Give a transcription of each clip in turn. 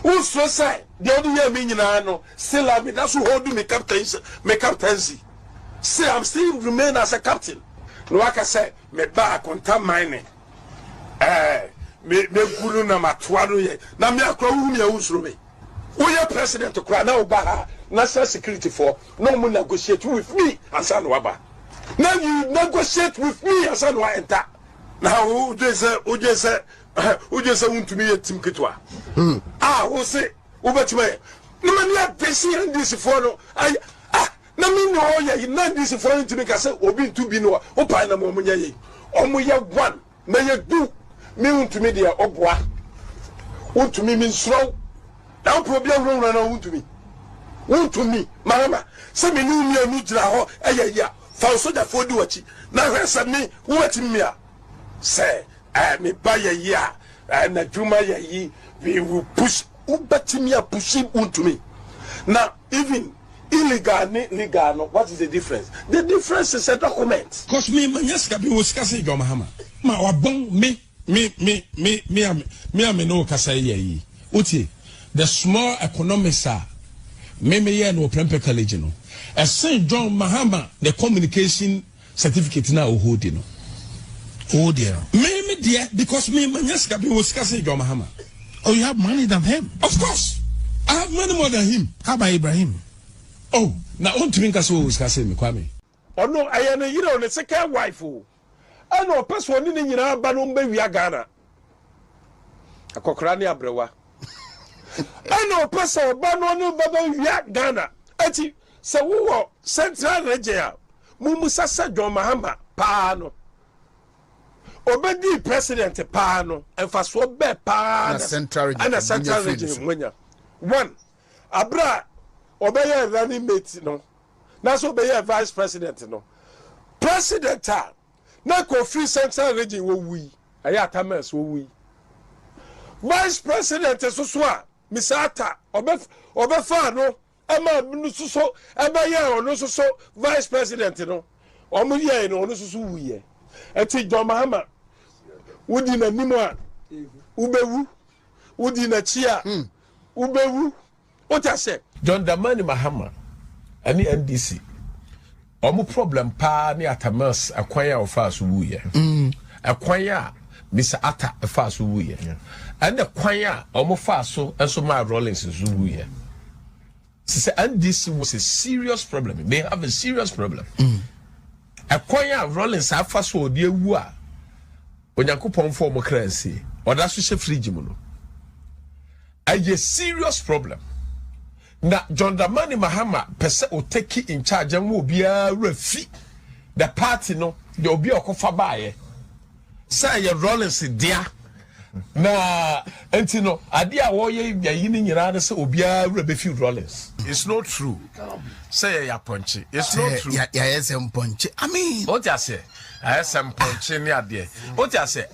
Who so say the other year meaning I know still I mean that's who hold me captaincy. Say I'm still remain as a captain. No I can say me back on time mining. Me guru na matwaro ye. Na me akwa wu me usuro me. Who your president to cry now ba national security for no more negotiate with me and san waba. Now you negotiate with me and san wa enter. Now who just want to be a team kitwa. Who say over to me. No man ya pesi and this for no. Na me no ya na this for to make us obi to be no opa na mo nya ye. Omo ye one me ye do me want to me there obwa. Want to me mean slow. Now problem run want to me. Want to me mama say me no me anu gira ho ya fa so da fo di wachi na hwesa me wati me a say me buy a year na juma ye we will push ubatimia pushing to me. Now even illegal legal no, what is the difference? The difference is a document. Cause me manyaska be was kase go mahama ma wabon me no kasa ye uti the small economics are me no prempe college no a St. John Mahama the communication certificate na hold no. Oh dear. Me dear, because me manyaska be was kase go mahama. Oh, you have money than him? Of course. I have money more than him. How about Ibrahim? Oh, now on to me kaso was kase me kwame. Oh no, I am the second wife. I know person in Yina Banon Baby Ghana. A cocrani abrewa. I know person Banon Baby Ghana. Eti, so who Central Regia Mumusasa John Mahama Pano. Obedi president Pano and fast for be Pano and a central region. One, Abra obey running mate no. That's obey a vice president no. President na free central region wo we. Ayatames wo we. Vice president so Misata obe fa no. Ema no so eba ya ono so vice president no. Omo ye no ono so we. Eti John Mahama Udi na nimwa ubewu udi na chia ubewu otase John Dramani Mahama ani NDC omu problem pa ni atamas akwanya ofa so wuye akwanya Mr. Atta ofa so wuye and akwanya omu fa so enso ma Rollins so wuye say NDC was a serious problem. They have a serious problem akwanya Rollins afa so odi ewu a Onyankopon for democracy or that's she fridge mu no a serious problem na John Dramani Mahama pese o take in charge and will be a refi the party no the obi okofa baaye say your Rollins dia na entino ade a wo ye yayi ni nyira na say obi a rebefi Rollins. It's not true. Say ya ponche. It's not true. Ya SM ponche. I mean what you say? SM ponche ni ade. What you say?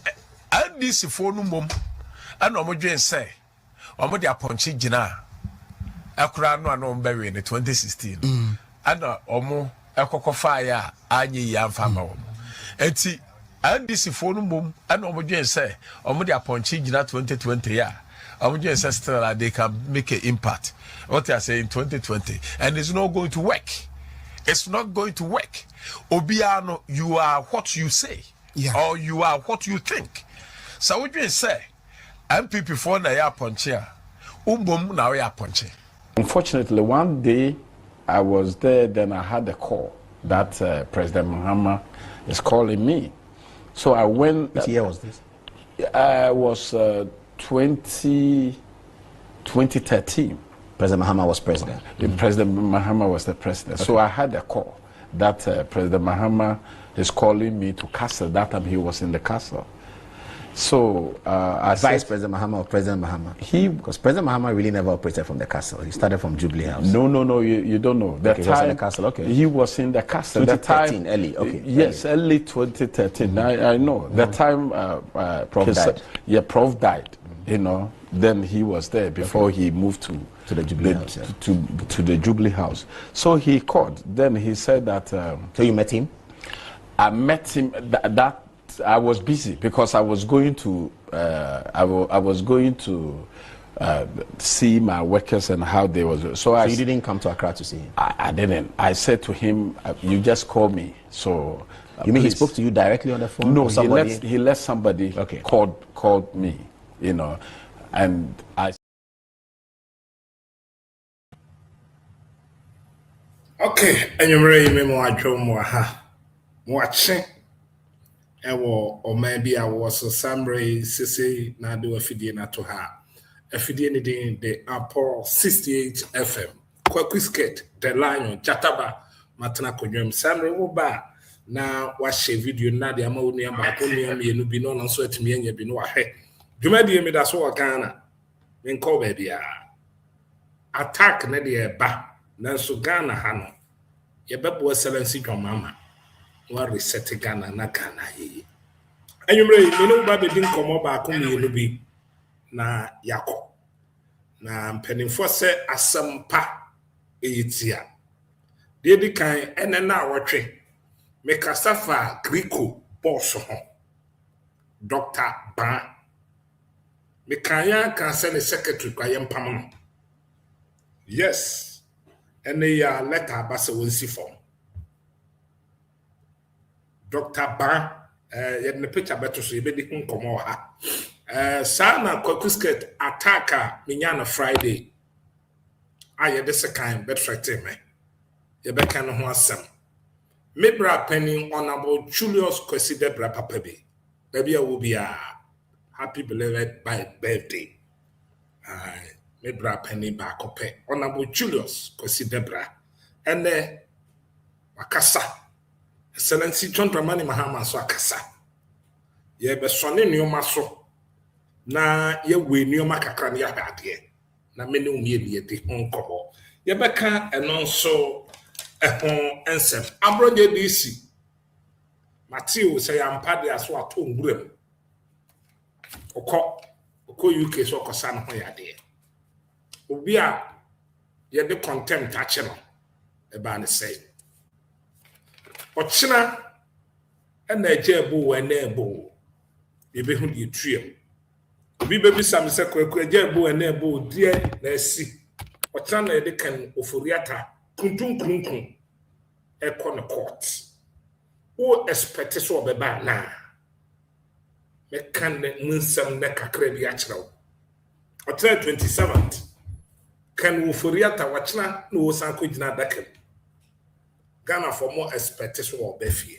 And this phone mum and omo dwen say omo de ponche gina akura no anom bewe in 2016 and omo ekokofa ya anyi ya mfama omo enti and this phone mum and omo dwen say omo de ponche gina 2020 ya omo dwen say still they can make an impact. What I say in 2020, and it's not going to work. It's not going to work. Obiano, you are what you say, or you are what you think. So what you say, MPP for na ya ponche, na ya ponche. Unfortunately, one day I was there, then I had a call that President Mahama is calling me. So I went. Which year was this? Was 2013. President Mahama was president. President Mahama was the president. Okay. So I had a call that President Mahama is calling me to castle. That time he was in the castle. So I Vice President Mahama or President Mahama? Because President Mahama really never operated from the castle. He started from Jubilee House. No, you don't know. Okay, he was in the castle. Okay. He was in the castle. 2013, early. Okay. Yes, early 2013. I know. The time Prof died. Yeah, Prof died. You know. Then he was there before he moved to the Jubilee House. To the Jubilee House. So he called. Then he said that. So you met him? I met him. That I was busy because I was going to. I was going to see my workers and how they was. So you didn't come to Accra to see him? I didn't. I said to him, you just call me. So you mean he spoke to you directly on the phone? No, he let somebody called me, and I. Okay, and you're ready, me more watching. Or maybe I was a summary, Sissy, now do a video to her. A video in the Apple 68 FM. Kwaku skate, the lion, Chataba, Matana Konyum, Samre Oba. Now, watch a video, Nadia Monia, Maconia, you be known and sweat me and you be no ahead. You may be a Midaso Ghana, then call baby. Attack Nadia Ba, Nanso Ghana Hano. Your baby was selling secret mama. What reset Ghana na Ghana ye. And you know, baby didn't come up back on you be na yako. Na penny for say asampa eyitia. Dedi kan ene na watwe. Make a safa Greco boss home. Dr. Ban. Mekaya can send a secretary kwa yempam. Yes. And they letter basa wonsi form. Dr. Ban yet the picture better so you be the come ha. Sana Kwaku skate attacker minyana Friday. Aye this kind better me. You be kan ho asem. Mebra penny honorable Julius Kwesi Debra Papabi. Baby, I will be a happy belated by birthday. Mebra penny back up. Honorable Julius Kwesi Debra. And Wakasa. Excellency John Dramani Mahama so Akasa. Ye be sonne new maso. Na ye we new makakran ya badie. Na many umye de onkobo. Ye beka enonso ensem abroje DC Matthew say ampade aso ato ngurem okọ UK so okosa no ho yade obi a ye de contempt ache no e ba ne say ochina na eje ebu we na ebu e be hu de tuem obi be bisa me se Kwaku eje ebu we na ebu die na asi ochina na e de kan oforiata kunkun ekọ no court o expect so obeba na me kan munsam na kakra bi akyerew o 27th kan wo foriata wachina no san ko gina dakam Ghana for more expect so obefie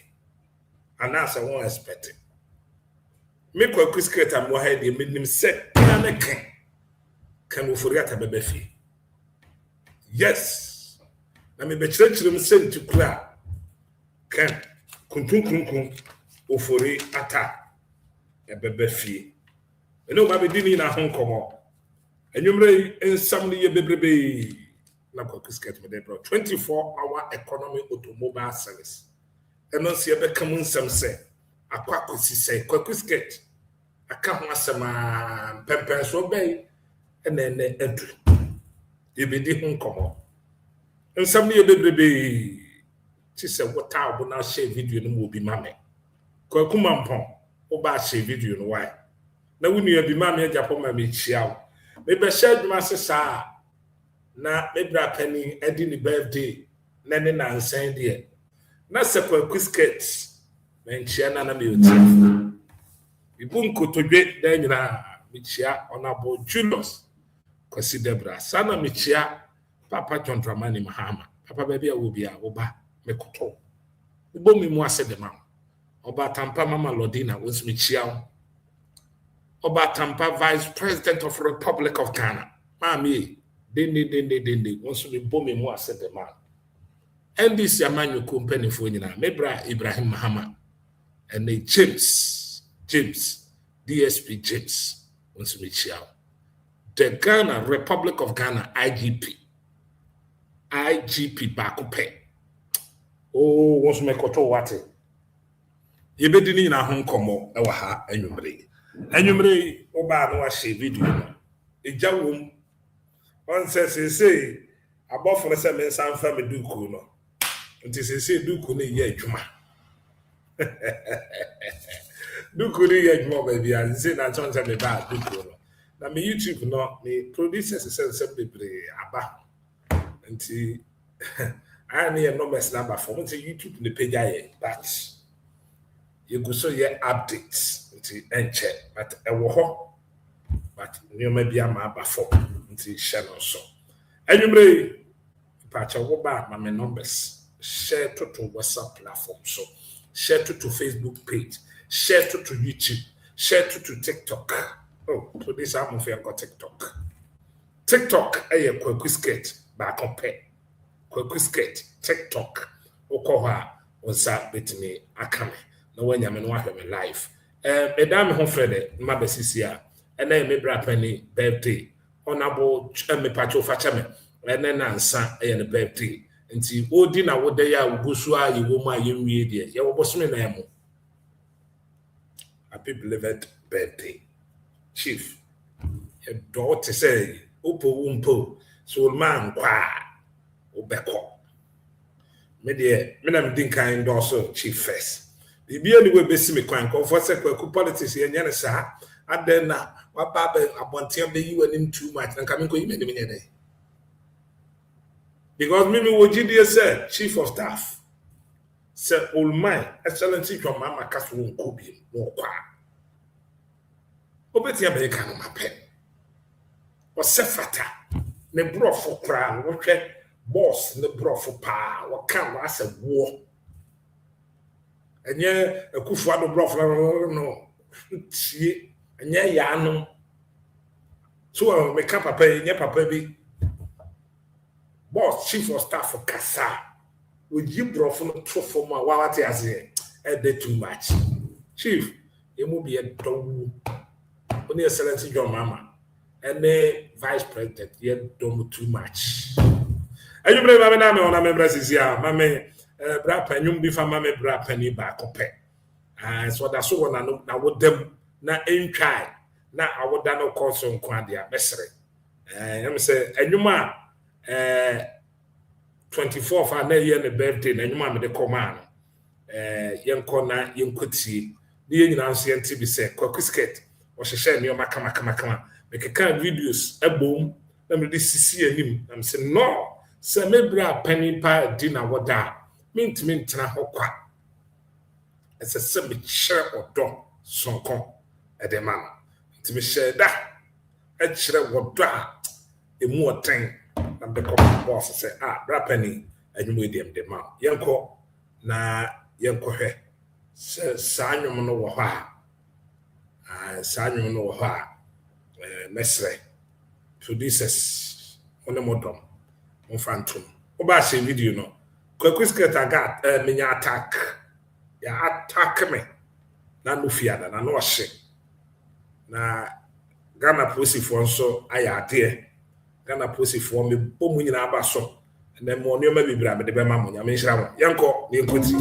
anasa won expect me Kwaku skate am wo ha de menim se na me kan wo foriata bebefie yes. Na me be chirechirem senti kura kan kunkun ofori ata ebebe fie eno ba be dini na honkomo enwumre ensam ne ye bebrebe na Kwaku skate me dey bro 24-hour economy automobile service eno se be kam nsam se Kwaku si Kwaku skate aka ho asema pempen so be ene edu ye be di honkomo and some year baby, she said, what I will not share video no will be mammy. Kwaku mampon, or bad share video no why. Now when you be mammy and Japan, mammy chiao. Maybe shared master sa na maybe a penny ending the birthday, nanny and saying dear. Not a Kwaku skate, and Chiana Mutia. The bunko to great then Michia honorable Julius Kwesi Debra, son of Michia. Papa John Dramani Mahama. Papa baby will be a oba mekoto. Ubo mi mo ase de ma. Oba Tampa Mama Lodina was me chiao. Oba Tampa Vice President of Republic of Ghana. Mami, dende. Once me bo mi mo ase de ma. NDC amanyo company for nyina. Mebra Ibrahim Mahama. And they James, DSP James. Once me chiao. The Ghana Republic of Ghana IGP bakupe. Oh, once me koto wate. Ye be dini na honkomo e wa ha enwumre. Enwumre oba no wa share video no. Eja wom. On say abofo se me san fa me duku no. Nti say duku no ye adwuma. Duku no ye adwuma ba bia say na chon say me ba duku no. na me YouTube no me producers say bebre aba nti I need numbers number for YouTube the page aye but you go so ye updates nti enche but e wo ho but you may be am aba for nti share no so anyway patcha wo ba my numbers share to WhatsApp platform so share to Facebook page share to YouTube share to TikTok. Oh, to this I'm of got TikTok. TikTok a Kwaku skate back on pay. Kwaku skate TikTok. Okoha was that with me akame. No when I'm in my life. Madame Honfrede, my besisia, and then me bra penny birthday. Honorable me pacho fachame, and then answer a birthday. And see, oh, dinner what they are, Gusua, you woman, you media. You was me name. Happy beloved birthday. Chief, your daughter say, Upo Umpo, so man qua, Obeko. Me dear, Madam Dinka endorse Chief first. The be anyway, Bessie McQuank, for Kwaku politics here, Yanasa, and then what Baba, I want to tell you and him too much, and coming to you many day. Because Mimi Wojidi said, Chief of Staff, said, Old man, Excellency from Mama Castle Kubi, no qua. Obeti America no mapen. O sefata ne brofo kra no hwe boss ne brofo pa wo kan wa se wo. Enye akufu ado brofo no tie enye ya no. So me ka papa enye papa bi. Boss chief of staff for kasa. We give brofo no trofo ma wa wate ase e dey too much. Chief, you mo be a do only Excellency John Mama and the Vice President yet don't too much. And you believe my name on a member is here, Mammy Bra Penum before Mammy Bra Penny back up. So that's all I would them not in try. Now I would done no cause on Quandia Messery. I'm say, and you ma 24th and a year in the birthday, and you mamma the command. Young corner, young could see the ancient TV said, Cockisket. Or she share me on my kama. Make a kind videos, a boom, let me see him. I'm saying, no, sir, maybe a penny pie dinner what that. Mint na hokwa. It's a semi share or dog, son con, at the man. To me share that. A share what that. A more thing than the common boss say, penny, and you medium the man. Yanko, na yanko he. Sanyo no wa. Sanyo no ha mesre producers on the modom on phantom oba say video no Kwaku skirt agat me attack me na no fiada na no hye na Ghana posifo nso ayade Ghana posifo me bomu nyina aba so na mo ne ma bibira me de be ma mo nya me nhira mo yanko ne nkoti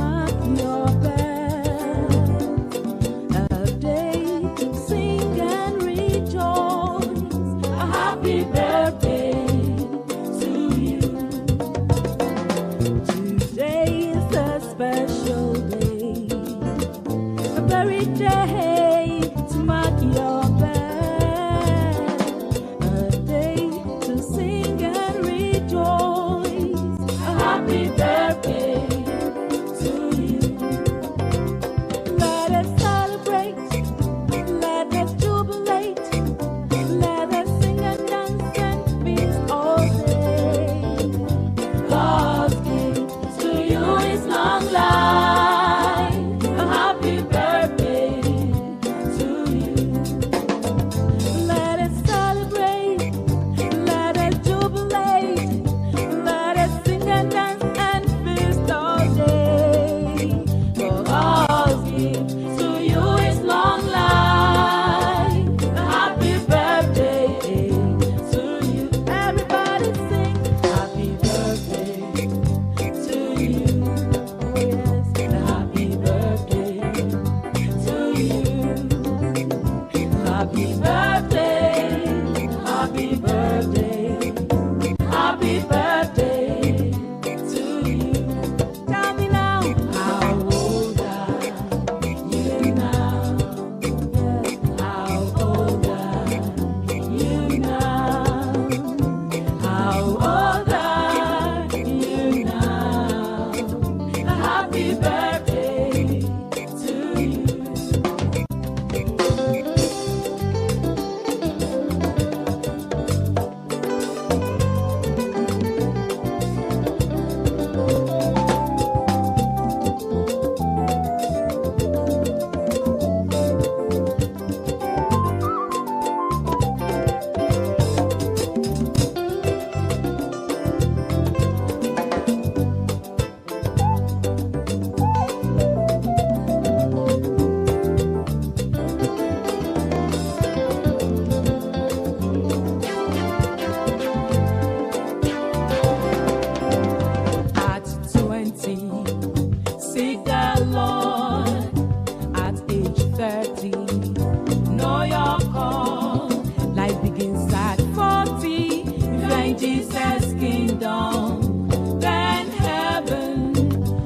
in Jesus' kingdom, then heaven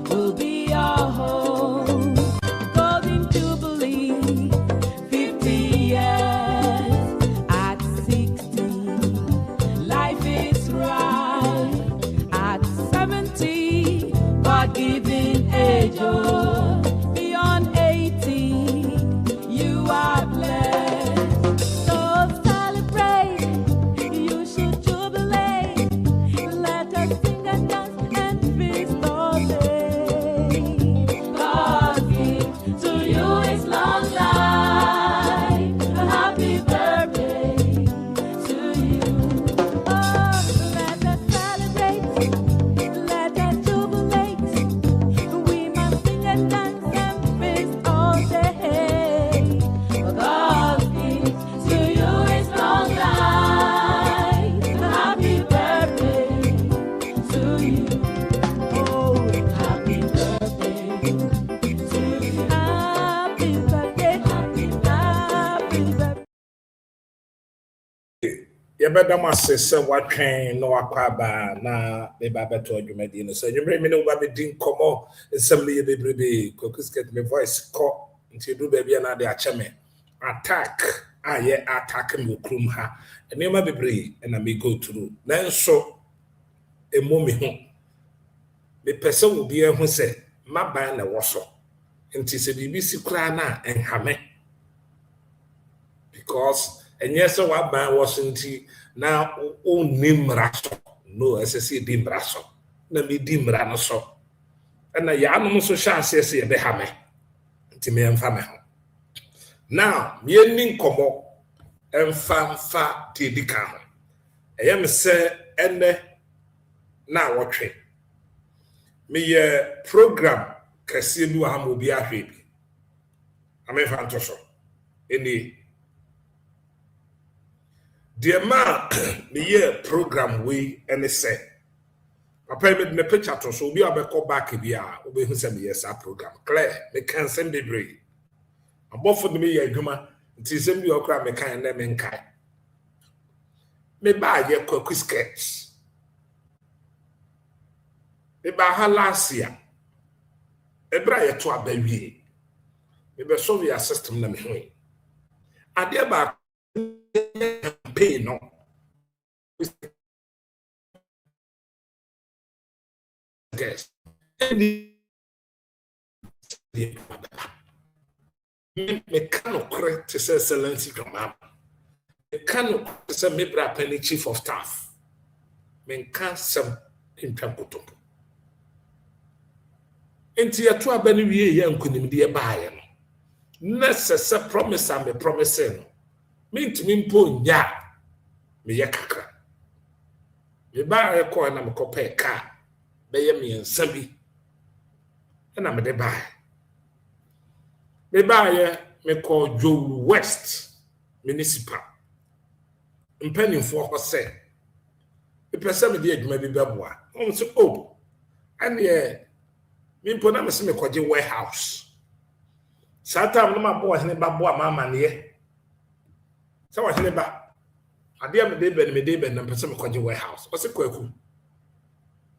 will be our home. Golden Jubilee, 50 years at 60. Life is right at 70. God-given age, oh, beyond 80, you are blessed. So celebrate, you should jubilate. Let us sing and dance and feast all day. God give to you is long life. A happy birthday to you. Oh, let us celebrate. Let us jubilate. We must sing and dance and feast all day. God gives to you is long life. Happy birthday to you. Oh, happy birthday to you. Happy birthday, happy birthday. Yɛbɛda mo ase sɛ woatwɛn na wakɔ aba na meba bɛto adwumadi no sɛ adwummere me ne woba bɛdi nkɔmmɔ nsɛm no yɛ bebrebe Kwaku Skit me voice kɔ nti ɛduru baabi a na ade akyɛ me attack a yɛ attack me wɔ kurom ha nneɛma bebree ɛna me go through nanso ɛmmɔ me ho mepɛ sɛ obiara hu sɛ maban na ɛwɔ so nti sɛ biribi si koraa na ɛnhame because and yes, so what ban wasn't now only mraso. No, as I say, dim braso. Na me dim branoso. And na ya no so chance yes ye behame. Nti me emfa me ho. Now, me nin komo emfa dedika ho. Eye me se ene na wotwe. Me ye program kase bi wa ha mo bi ahwe bi. Amefa nto so. Eni dear man, the year program we and say, Papa made me picture to so we are back back here. We who send me yes our program. Claire, me can send the break. Above for me a guma, it is send me a crab me can name and kai. Me buy your Kwaku Skit. Me buy her last year. Me buy your to a baby. Me buy solve your system na me hui. I dear back. Pay no. Yes. Me cannot correct to say excellency grandma. Me cannot say me bra penny chief of staff. Me can't some in Pemkoto. Enti ya to abani wie ye nkonim de baaye no. Necessary promise am me promising. Me ntimi mpo nya me ye kakra. Me ba rekọ na me kope ka be ye me nsa bi. Na me de ba. Me ba ye me call Joe West Municipal. Mpanimfo ho se. Me pese me de adwuma bi beboa. On se oh. And ye me mpo na me se me kwaje warehouse. Satam no ma bo hene ba bo ama ne. So what hene ba ade am de ben na pese me kwaje warehouse. O se Kwaku.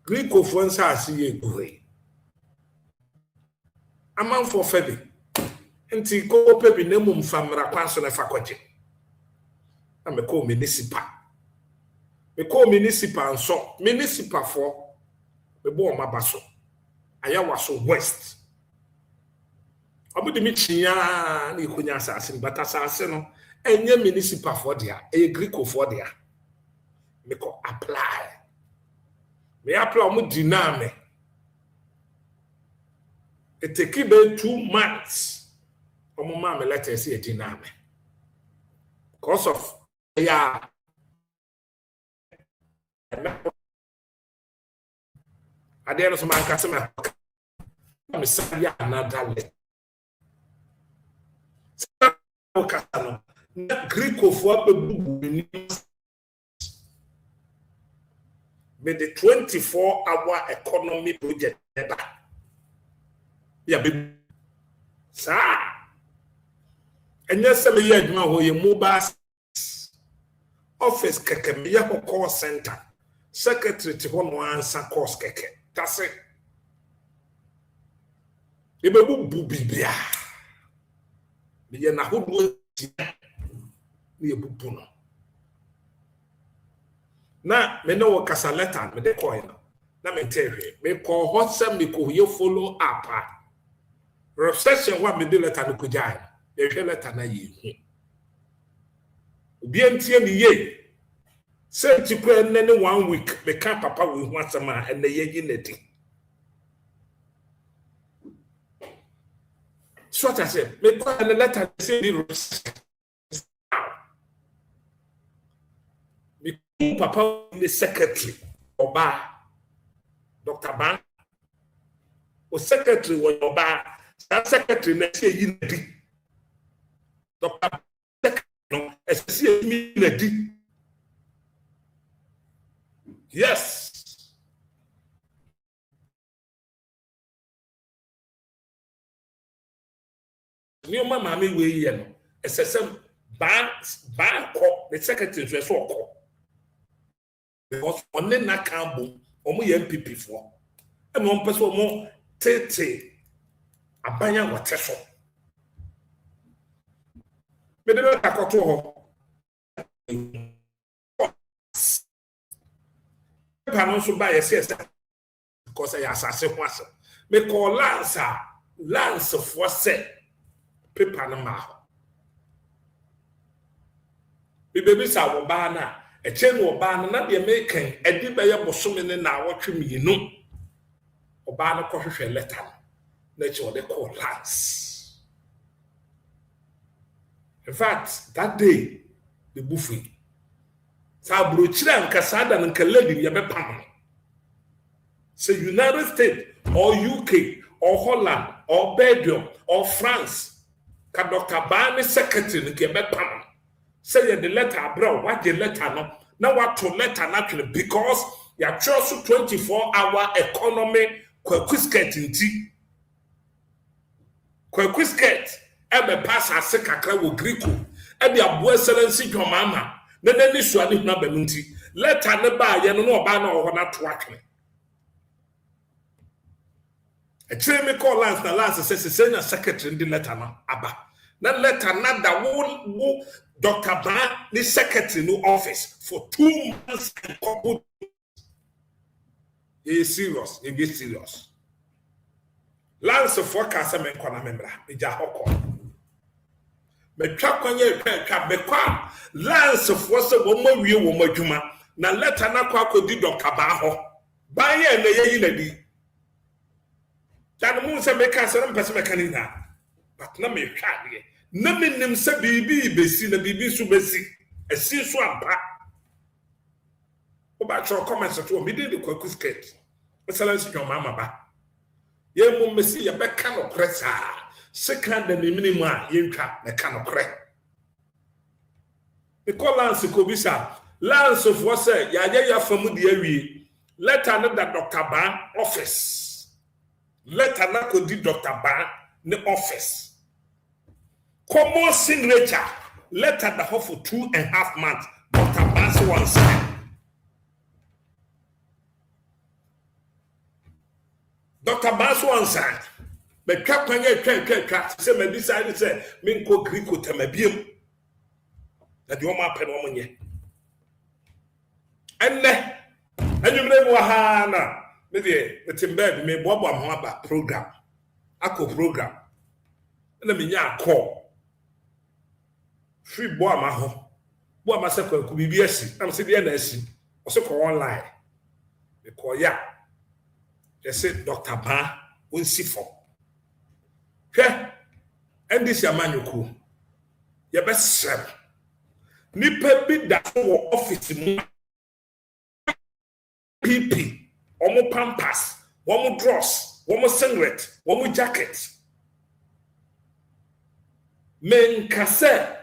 Greek of one says ye gure. Amount for Febby. Nti ko pebi na mum famra kwanso na fa kwaje. Na me call municipal. Me call municipal so municipal for me bo ma baso. Aya waso west. Abudi mi chia na ikonya asase but asase no enye municipal for dia e Greek for dia. Me ko apply. Me apply mo diname. It take about 2 months. Omo ma me letter say diname. Because of yeah. Ade no so man kasema. Me say ya another letter. No. Greek of what but the 24-hour economy project never. Yeah, baby. Sir. And yes, you know, your mobile office, Kakamiya call center. secretary to one answer course keke. That's it. Ibebu bubibia. Biye na hudu ni ebubu no. Na me no kasa letter me de call no. Na me tell you, me call hot sem me ko ye follow up. Recession wa me de letter no ko jai. Ye hwe letter na ye hu. Obi antie ni ye. Say ti ko enne 1 week me ka papa we hu asema enne ye gi nedi. So what I said, me call the letter say the recession. Me papa the secretary Oba Dr. Ban o secretary was Oba that secretary na say yi na di Dr. no say yi na di yes me mama me we here no SSM ban ko the secretary so ko because on na kan bom omo ye MPP for e mo pese omo tete abanya wote so me de na koto ho panon so ba yes because I asase ho ase me call lance for say paper na ma ho bi baby sa wo ba na e chen wo ba na de make edi be ye bosome ne na wotwe mienu oba na ko hwehwe letter na che wo de call lance. In fact that day the buffet sa bro chira nka sada nka lady ye be pam say United States or UK or Holland or Belgium or France ka Dr. Bani secretary nke be pam say the letter bro what the letter no now what to letter naturally because you are just 24-hour economy Kwaku inti Kwaku ebe pass ase kakra wo Greeko e be abo excellency dwomama na nani suade huna banunti letter ne ba ye no oba na ho na to atwe e chere me call lance say senior secretary the letter na aba na letter na da wo Dr. Ban the secretary no office for 2 months and couple. He is serious. He is serious. Lance forecast me kwana membra. Me ja hoko. Me twa kwanye twa me kwa Lance force wo ma wie wo madwuma na letter na kwa akodi Dr. Ban ho. Ban ye na ye yi na di. Jan mu se me ka se na mpese me kanina. But na me hwa de. Na menim se bibi besi na bibi su besi esi so ampa oba cho comment to me dey the Kwaku excellence your mama ba ye mu mesi ye be ka no pressa second the minimum a ye ntwa me ka no kre the call lance ko bisa lance for say ya ya famu de awie letter no da Dr. Ban office letter na ko di Dr. Ban ne office common signature letter the whole for 2.5 months. Dr. Bansi one sign. Dr. Bansi one sign. But Kapanya say me decide say me ko Greeko temabiem. That you ma pen woman ye. Enne anyumre mo ha na me de timbe me bobo am ho aba program. Akọ program. Na me nya call. Free boy ma ho boy ma se Kwaku bibi asi am se de na asi o se ko online e ko ya je se Dr. Ban onsi fo hwe ndisi amanyoku ye be sem ni pe bi da wo office mu PP omo pampers omo dross omo singlet omo jacket men kase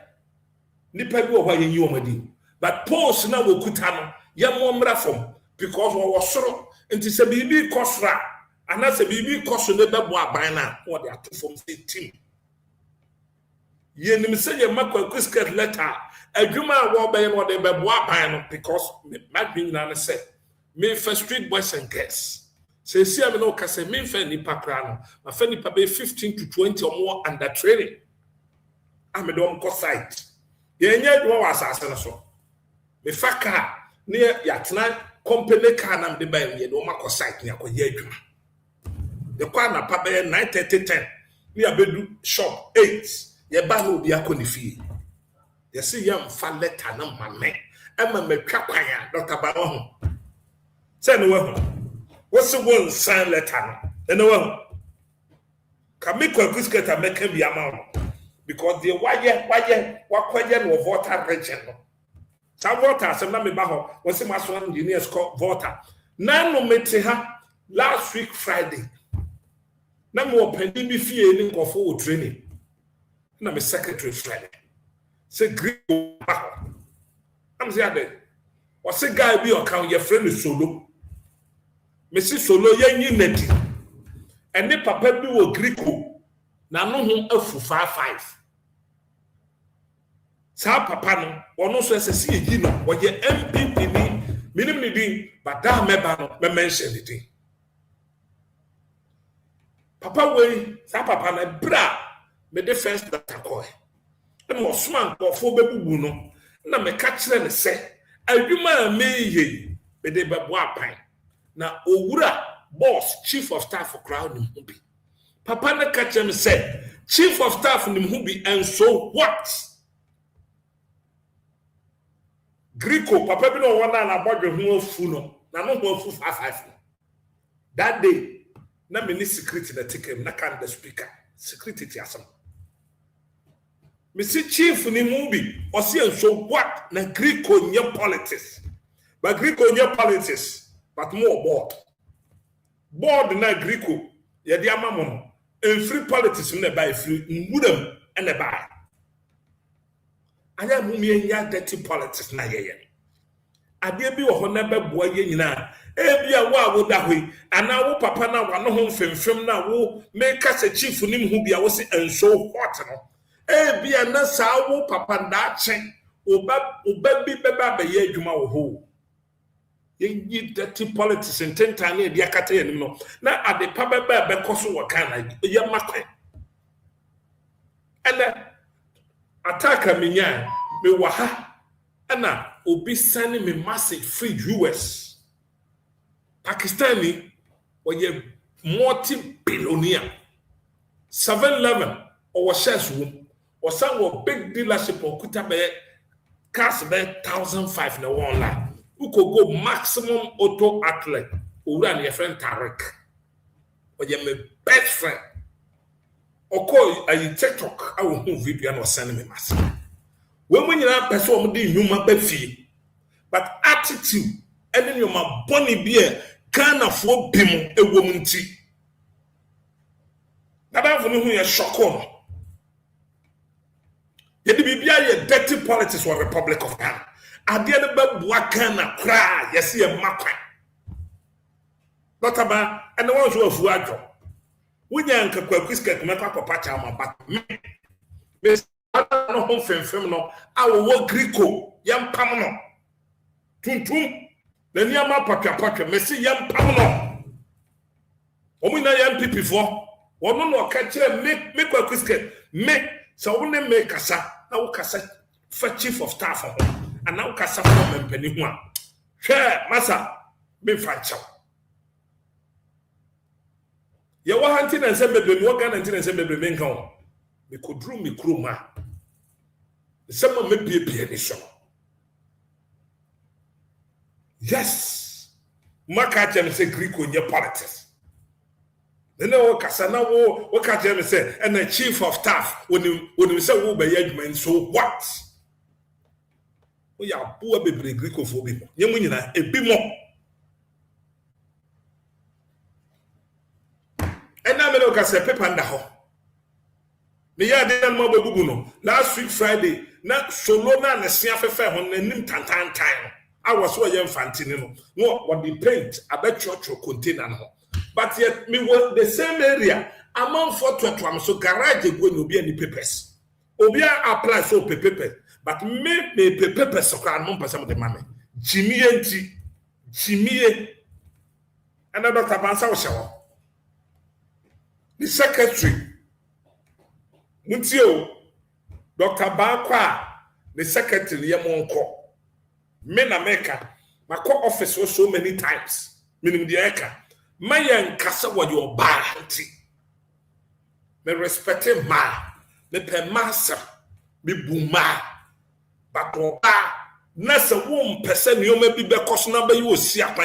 nipa bi wo ye yi omadi but post na wo kuta no ye mo mra from because wo soro enti se bibi kosra ana se bibi koso ne bebo aban na wo de ato from say team ye nim se ye makwa quick letter adwuma wo be no de bebo aban no because madwin na ne se me for street boys and girls. Say see I no ka say me fa nipa kra no. Ma fa nipa be 15 to 20 or more under training. I'm a dom ko site. Ye nya do wa asase no so. Me fa car near yatna company car na me buy me do ma ko site ni akoye adwuma. The kwa na pa be 9:30 me abedu shop 8. Ye ba no bi akoni fie. Ye see yam fa letter na ma me. Emma me twa kwan a Dr. Ba ho. Say no ho. What's the one sign letter? And no can make Kwaku sketa make him be amount because the why no voter region. Some voter some na me ba ho was my son engineers called voter. Now no mete ha last week Friday. Na mo pending me fie ni nkofo training. Na me secretary Friday. Say green I'm say that. Was a guy be account your friend is solo. Messi solo yenyi neti. Ene papa bi wo Greeko na no ho afu 55. Sa papa no ono so sese yi no wo ye MPP ni minim ni din but da meba no me mention it. Papa we sa papa na bra me the first data call. E mo sman ko fo bebubu no na me ka kire ne se adwuma me ye me de bebo apan. Na owura boss chief of staff for crowd nimhubi papa na catch him say chief of staff nimhubi and so what Greeko papa bi no wona na bodwe ho afu no na no ho afu 55 that day na me ni security na take him na can the speaker security asam me see chief nimhubi o say so what na Greeko nye politics but Greeko nye politics but more board na Greeko ye di amamono en free politics na buy free mbudam and buy anya mumi enya dirty politics na ye ade bi wo ho na beboa ye nyina e bia wo a wo da hoi ana wo papa na wa no ho mfemfem na wo make us chief nim hu bia wo se enso hot no e bia na sa wo papa nda chen oba bi beba ba ye adwuma wo ho ye dirty politics in tentane dia kata ye no na ade pa beba be koso wo kan ye makwe and attack minya me wa ha ana obi send me message free US Pakistani oye multi-billionaire 7-Eleven or shares room or some big dealership or kutabe cars be 1,500 na online who could go maximum auto outlet or run your friend Tarek or your best friend or call a TikTok I will move video and send me message when you have person do human befi but attitude and then you my bunny beer can afford bim a woman tea that for who you shock on yet be a dirty politics for Republic of Ghana at the end of Wakana cry you see a macra not about and the ones who have wardrobe when you uncle Kwaku make up a patch on my back no home fem no awo Greeko yam pam no tuntum na niama patwa mesi yam pam no omina yam pipi fo wono no ka kire me Kwaku me so wona me kasa na wo kasa fa chief of staff ho and na wo kasa for mempani ho a hwe masa me fancha ye wo hanti na nse bebe no ga na nti na nse bebe me nka ho me kodru me kroma some me pie ni so yes maka me say Greeko nye politics then wo kasa na wo ka me say and the chief of staff when you say wo be adwuma so what we ya bo bebre Greeko fo bi nye mu nyina ebi mo ena me no kasa paper nda ho me ya de no babubu no last week Friday na solo na ne sia fefe ho na nim tantantan I was so young fantini no what the paint about church container no but yet me was the same area among for to so garage go no be any papers obi apply so paper but me papers so kan mo person de mame Jimmy Chimie and Dr. Bansa Oshawa. The secretary Muntio Dr. Bakwa, the secretary Yamonko. Men America, my co office was so many times. Meaning the Eka. Mayan Casa was your bounty. Me respect ma, me pe massa, me booma. But Nasa 1% you may be because number you will see up.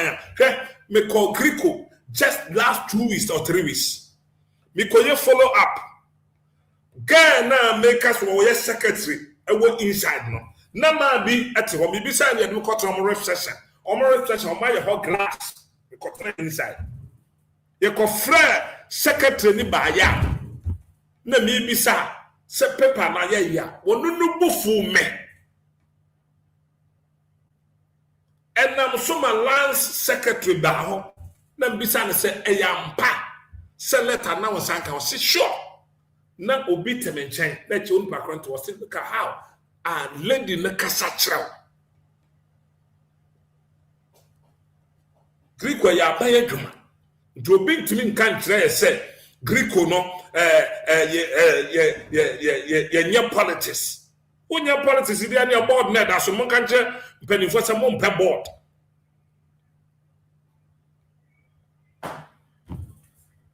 Me call Greco just last 2 weeks or 3 weeks. Me call you follow up. Ghana make us your secretary. I work inside no. Nama be at home. Be beside you. We cut on reflection. On reflection on my whole glass. We cut inside. You call friend secretary ni baya. Na me bisa se paper na ya. Wonu no bufu me. And I'm so my lance secretary baho. Na bisa na se eyampa. Se letter na wasanka was sure. Na obi temenchen. Let you own background to was look at how. And lady na kasa chraw. Greek wa ya baye dwuma. Do obi ntimi nka nkyerɛ sɛ Greco no ye politics. Onya politics di anya board na da so mo nka nkyerɛ mpanimfo sɛ mo mpa board.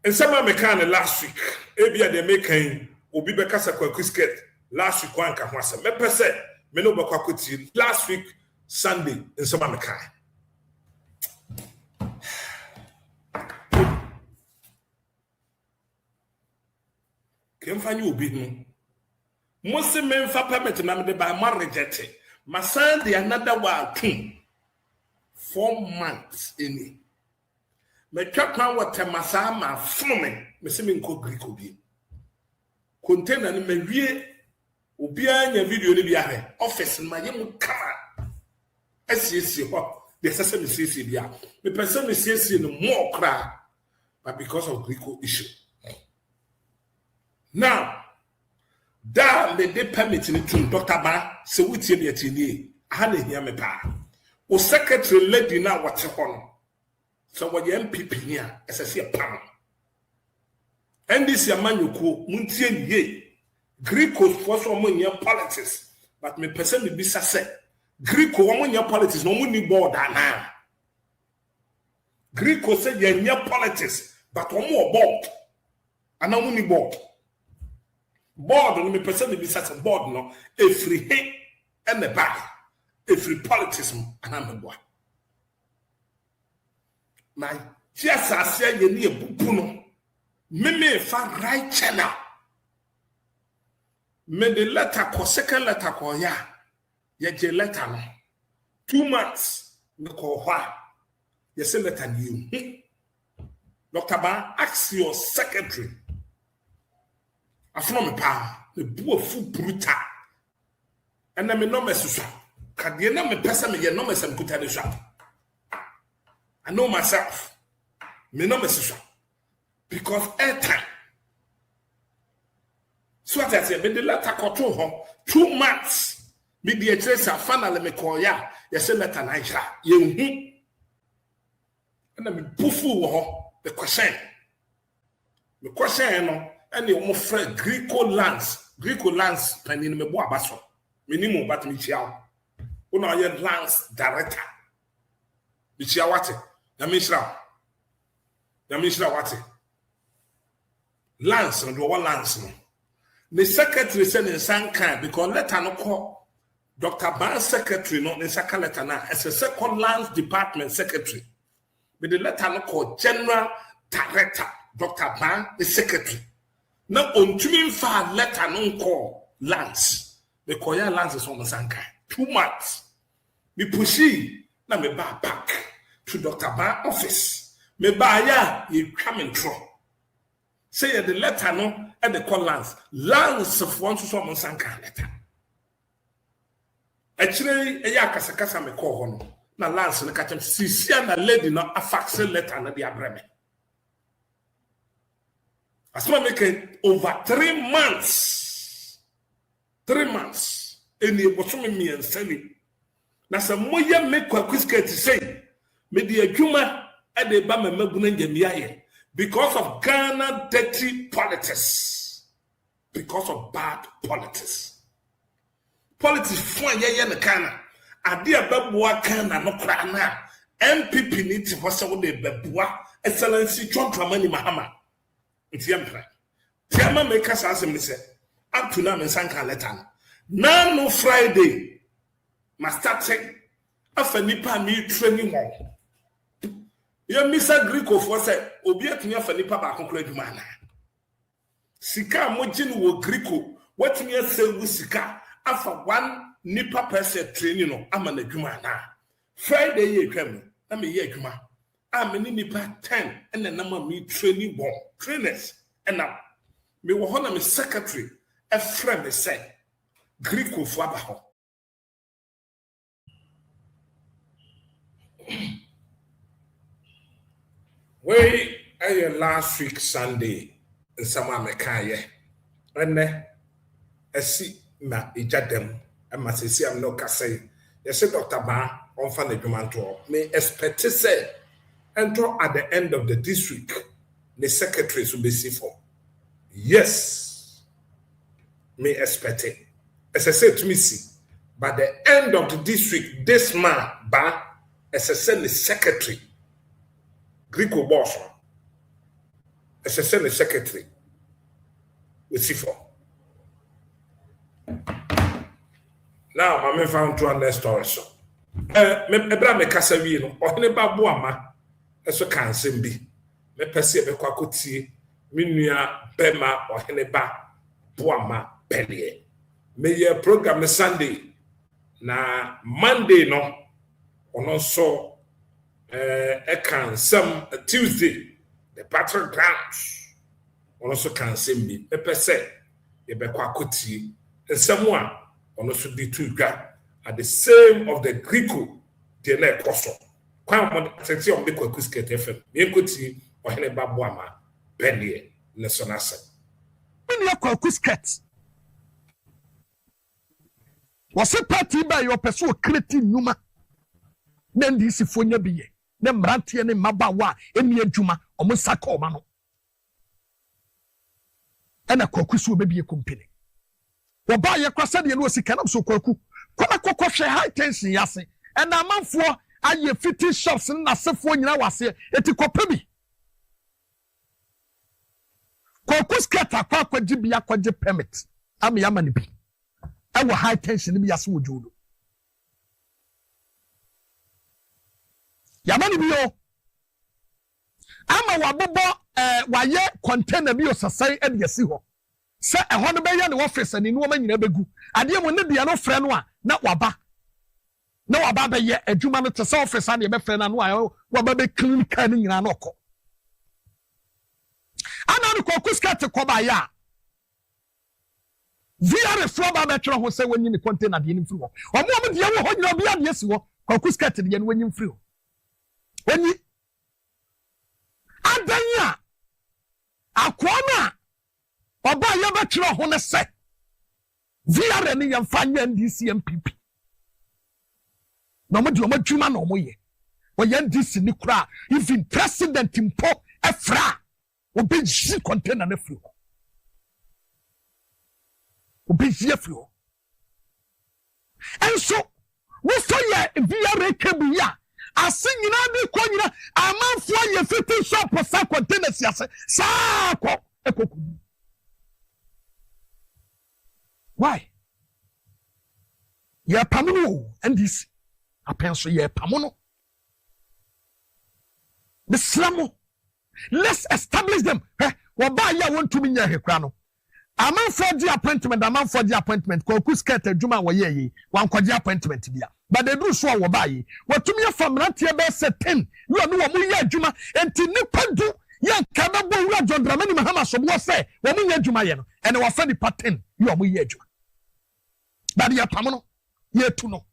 And some mechanic last week, ebia they making obi beka sa Kwaku skirt last week one ka ho asem. Me pese me no Kwaku ti last week Sunday in some mechanic. Kem fa nyu obi no. Mo se me fa permit na me de ba ma reject. Ma Sunday another one 4 months in. Me twakwa wote masama fume me se me nko Greco bi container ni me wie obi anya video ni bi ahwe office ma ye mu kama asiesie ho de sese me siesie bia me person me siesie no more kra but because of Greco issue now da me de permit ni to Dr. Ba se wutie de atini aha na hia me pa o secretary lady na wote ho no. So what your MPP here as I see a panel. And this your manual Muntian ye. Greco for some money politics, but me person will be said. Greco one your politics, no money board now. Greco said your politics, but one more board. And no money board. Board on me person will be such a board no every hate and the back, every politics and I'm a boy. My just as I say, you bupuno. Me fa right channel. Me the letter ko second letter ko ya. Ye je letter no. 2 months me ko hwa. Ye say letter you. Dr. Ba ask your secretary. Afro me pa. Me bu fu bruta. And me no mesusa. Kadie na me pesa me ye no mesam kuta de sha. I know myself. Me no message. Because airtime. So what I say, me the letter koto ho 2 months. Me the tracer finally me call ya. You say letter na isha. You and me pufu ho the question. The question no and the mo friend Greco Lance penin me bo abaso. Minimum but me chiao. Una ye Lance director. Me chia what? Yamishra what? Lance and one Lance. The secretary said in some kind because letter no call Dr. Ban's secretary, not the second letter now, as a second Lance department secretary. But the letter no call general director, Dr. Ban, the secretary. Now on 2 far letter no call Lance. The call Lance is on the same kind. 2 months. Me pushy, now me back. To Dr. Ban office. Me ba ya you come in through. Say the letter no at the call Lance. Lance of one to someone sanka letter. Actually, a ya kasa me call hono. Na Lance na catch him. See na lady no a fax letter na the abreme. As my make over 3 months. 3 months. And you watch me and send it. Na some moya make Kwaku skirt say. Media Juma at the Bama Mabunangamiaye because of Ghana dirty politics. Because of bad politics. Politics fun ya na Ghana. Adia Babua Ghana no krana. MPP need to was the Babua Excellency John Dramani Mahama. It's Yampa. Tiama make us answer me say. Up to now, me sanka letter. Now no Friday. Must start saying. After nipa me training more. You Mr. Greco for say, Obiat me after nipa ba konkre dwuma na. Sika mojin wo Greco, what me say wo sika after one nipa person training no ama na dwuma na. Friday ye twam, na me ye dwuma. Am ni nipa 10 and na nama me training more. Trainers and now me wo ho na me secretary a friend me say Greco for aba ho. Way last week Sunday in some America, and I see my ejadem and my say I'm no say. You say Dr. Ba on fan the Jumanto may expect to say enter at the end of the district the secretaries will be for. Yes, may expect it. As I said to me, see, by the end of the district, this man Ba as I said the secretary. Greco boss, as I said, the secretary with C4. Now, I'm found to understand so. Me kasa wi no, ohene ba boama, eso kan sem bi. Me pese be Kwaku tie, me nua bema ohene ba boama pele. Me ye program Sunday na Monday no, ono so can some Tuesday the battlegrounds also can send me a per se a Kwaku tea and someone also be two at the same of the Greco the neck also. Quite section on the Kwaku skate FM, Yakuti or Heneba Boama, Penny, Nesonasa. When you Kwaku skate was a party by your person creating Numa. Then this is for your be. Ne mrantie ne mabawa emi adwuma omusaka oma no ena Kwaku so be company wo ba ye kwasa de no sika na so Kwaku kwana kokofhwe high tension yase ena amanfo aye 50 shops na sefo nyina wase eti kopa bi Kwaku skata kwa gibe akwaje permit am yama ne bi ewo high tension bi yase wojodo Yamani biyo ama wabobo waye container biyo sasai edi yesi ho se eho no be ye ne office ani no ma nyina begu ade mo ne bia no frɛ no a na waba be ye adwuma no te se office ade be frɛ na no a waba be clinical ni nyina no kɔ ana no Kwaku skat kɔ ba ya VR floor ba be twere ho se wanyi ne container de ni mfiri ho omo de ye ho nyina bia de yesi ho Kwaku skat de ye no wanyi mfiri ho Wenyi adanya akwana oba ye betro ho ne se VR ni ye mfanya NDC MPP no mo di o madwuma no mo ye wo ye NDC ni kura even president impo efra obi ji container na firi obi ji afiri enso wo so ye VR kebu ya Asingina bi konyina amanfo ye fiti shop sa containers yase sa ko ekoku. Why? Ye pamuno NDC apenso ye pamuno. The slamo. Let's establish them. Waba ya want to be nya hekra no. Amanfo di appointment Kwaku skat adwuma wo ye yi wan kwaje appointment bia. But they do so wo bayi watumi afamrantie be se 10 you no wo ye adwuma enti nipa du ye ka be bo wura John Dramani Mahama so bo se wo mu ye adwuma ye no ene wo fa nipa 10 you wo ye adwuma but ya pam no ye tu no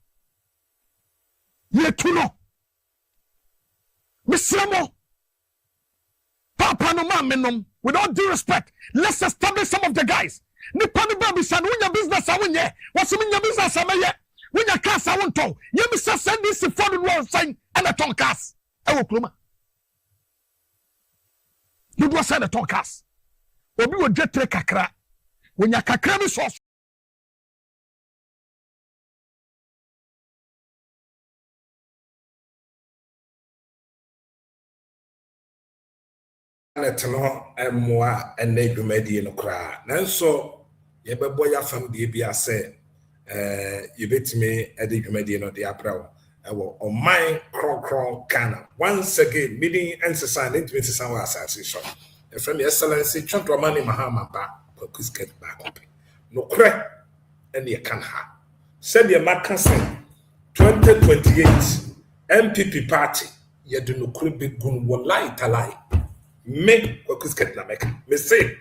Misramo Papa no ma menom with all due respect let's establish some of the guys nipa no ba bi san wo business awonye wo so nya business amaye when your cars I won't talk, you miss send this for the world sign and a ton cars. ewo kloma dodo say the talkers obi wo jetre kakra wonya kakra bi so no emwa ene dwumadi no kra nanso ye bebo ya fam de bia se ye betime ede dwumadi no de abrawo ewo oman kron kana once again meeting ensesa na intime sesa wa asase so e from excellency Chontromani Mahama ba kusket ba kope no kra ene ye kan ha said ye maka se 2028 MPP party ye do no kra be gun wallahi talai me Kwaku na make me say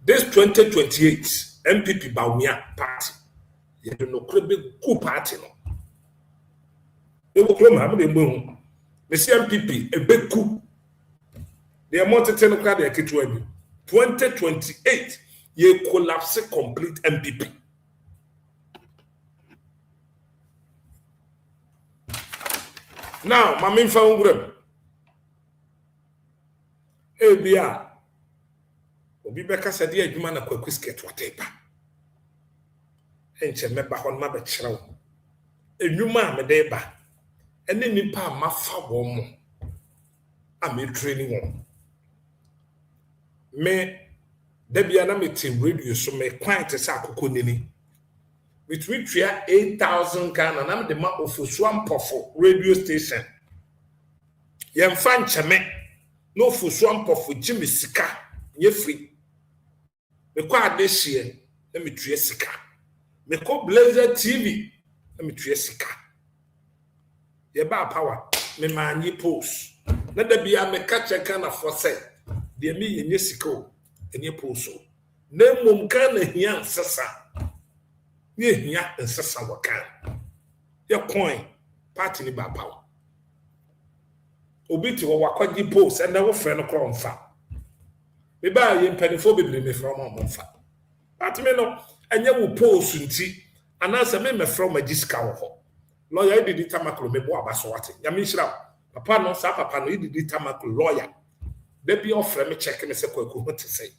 this 2028 MPP Bawumia party you don't know crebe coup party no e wo kro ma me mbu me say MPP e be coup the amount of ten crowd e ketu abi 2028 ye collapse complete MPP now my main fa ngurem ebia obi beka sade adwuma na Kwaku watepa enche meba hon ma be kirew enwuma me de ba ene nipa mafa wo mo a me training won me da bia na me team radio so me kwan te sa akoko nini between 8,000 Ghana na me de ma ofosu ampofo radio station yemfa ncheme no ofosu ampofo gimi sika ye free me kwa adehie na me tue sika me ko Blazer TV na me tue sika ye ba power me manyi post na da bia me ka cheka na for say de me yenye sika o enye post o na mum kan na hia nsesa ye hia nsesa wakan ye coin party ni ba power obi ti wo wakwaji post and na wo frɛ no kro mfa me ba ye mpanifo bebre me frɛ mo mfa but me no enye wo post nti anasa me frɛ ma gisika wo ho lawyer didi tamaklo me bo abaso wate nyame nhira papa no sa papa no didi tamaklo lawyer de bi ofre me check me se Kwaku ho te sei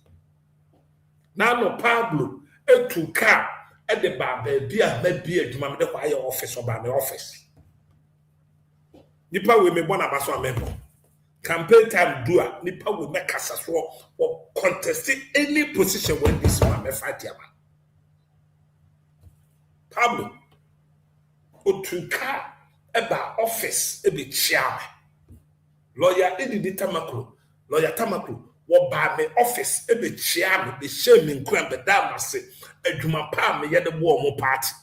na no Pablo etu ka e de ba bi a ma bi adwuma me de kwa ye office oba me office nipa we me bona abaso amembo campaign time do a nipa we make kasa so or contest any position when this man me fight ya man Pablo otuka eba office ebe chiama lawyer edidi tamaklo lawyer tamaklo wo ba me office ebe chiama be shame nkran be damase adwuma pa me yede bo omo party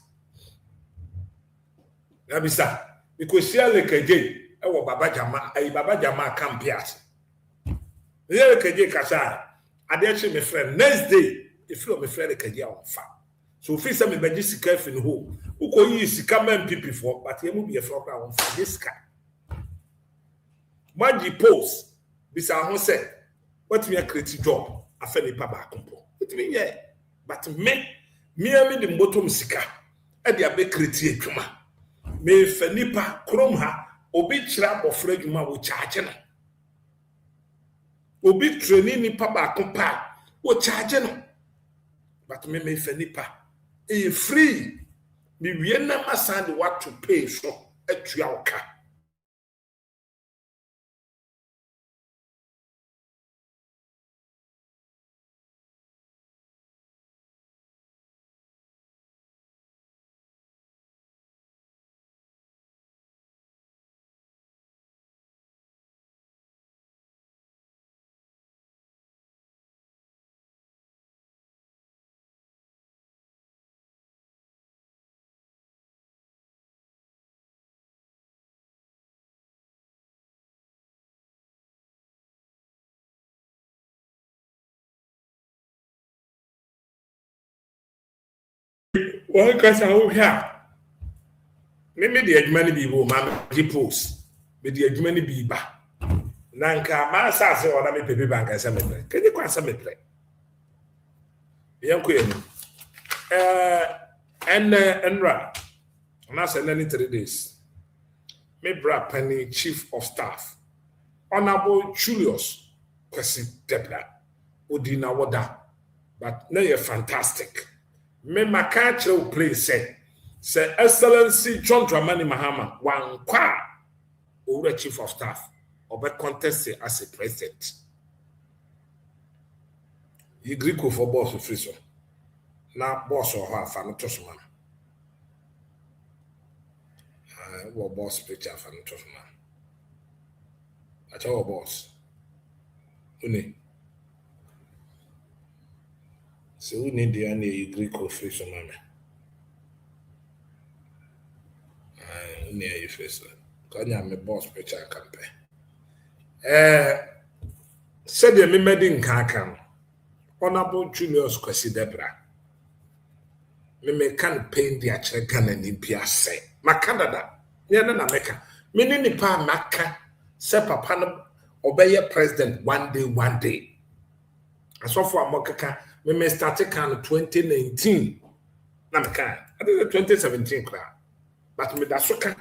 na bisa because yale keje ewo baba jama campiat yale keje kasa ade che me friend next day if you me friend keje on fa so fi say me beji sika fi no ho uko yi sika man pipi for but ye mu be for kwa on fa this sika maji post bisa ho say what me create job afa ni pa ba kompo it mean yeah but me de mbotom sika e de abe create adwuma me fa nipa krom ha obi kira bofra adwuma wo charge no obi training nipa ba kompa wo charge no but me fa nipa e free me wie na masande what to pay so atua oka one kasa ho hia me de adwuma ne bi bo ma me post me de adwuma ne bi ba nanka ma sa se ona me pepe banka sa me pre keni kwa sa me pre yanko yemi enra na say 3 days me bra penny chief of staff Honorable Julius Kwesi Debra Odina Wada, but now you're fantastic. Me makache place say Excellency John Dramani Mahama one kwa or chief of staff or be contested as a president. You agree for boss of free now boss or half and not man. What boss picture for not man. That's our boss. Uni. So we need the any Greek or free some man. Near you face. Can you boss picture campaign? Said the medding can. Honorable Julius Kwesi Debra. Me can paint the actual gun and impia say. Ma Canada. Yana na meka. Me ni pa maka. Se papa no obey president one day. And so for Mokaka, me started can 2019. Na meka. I did 2017 crowd. But me da soka.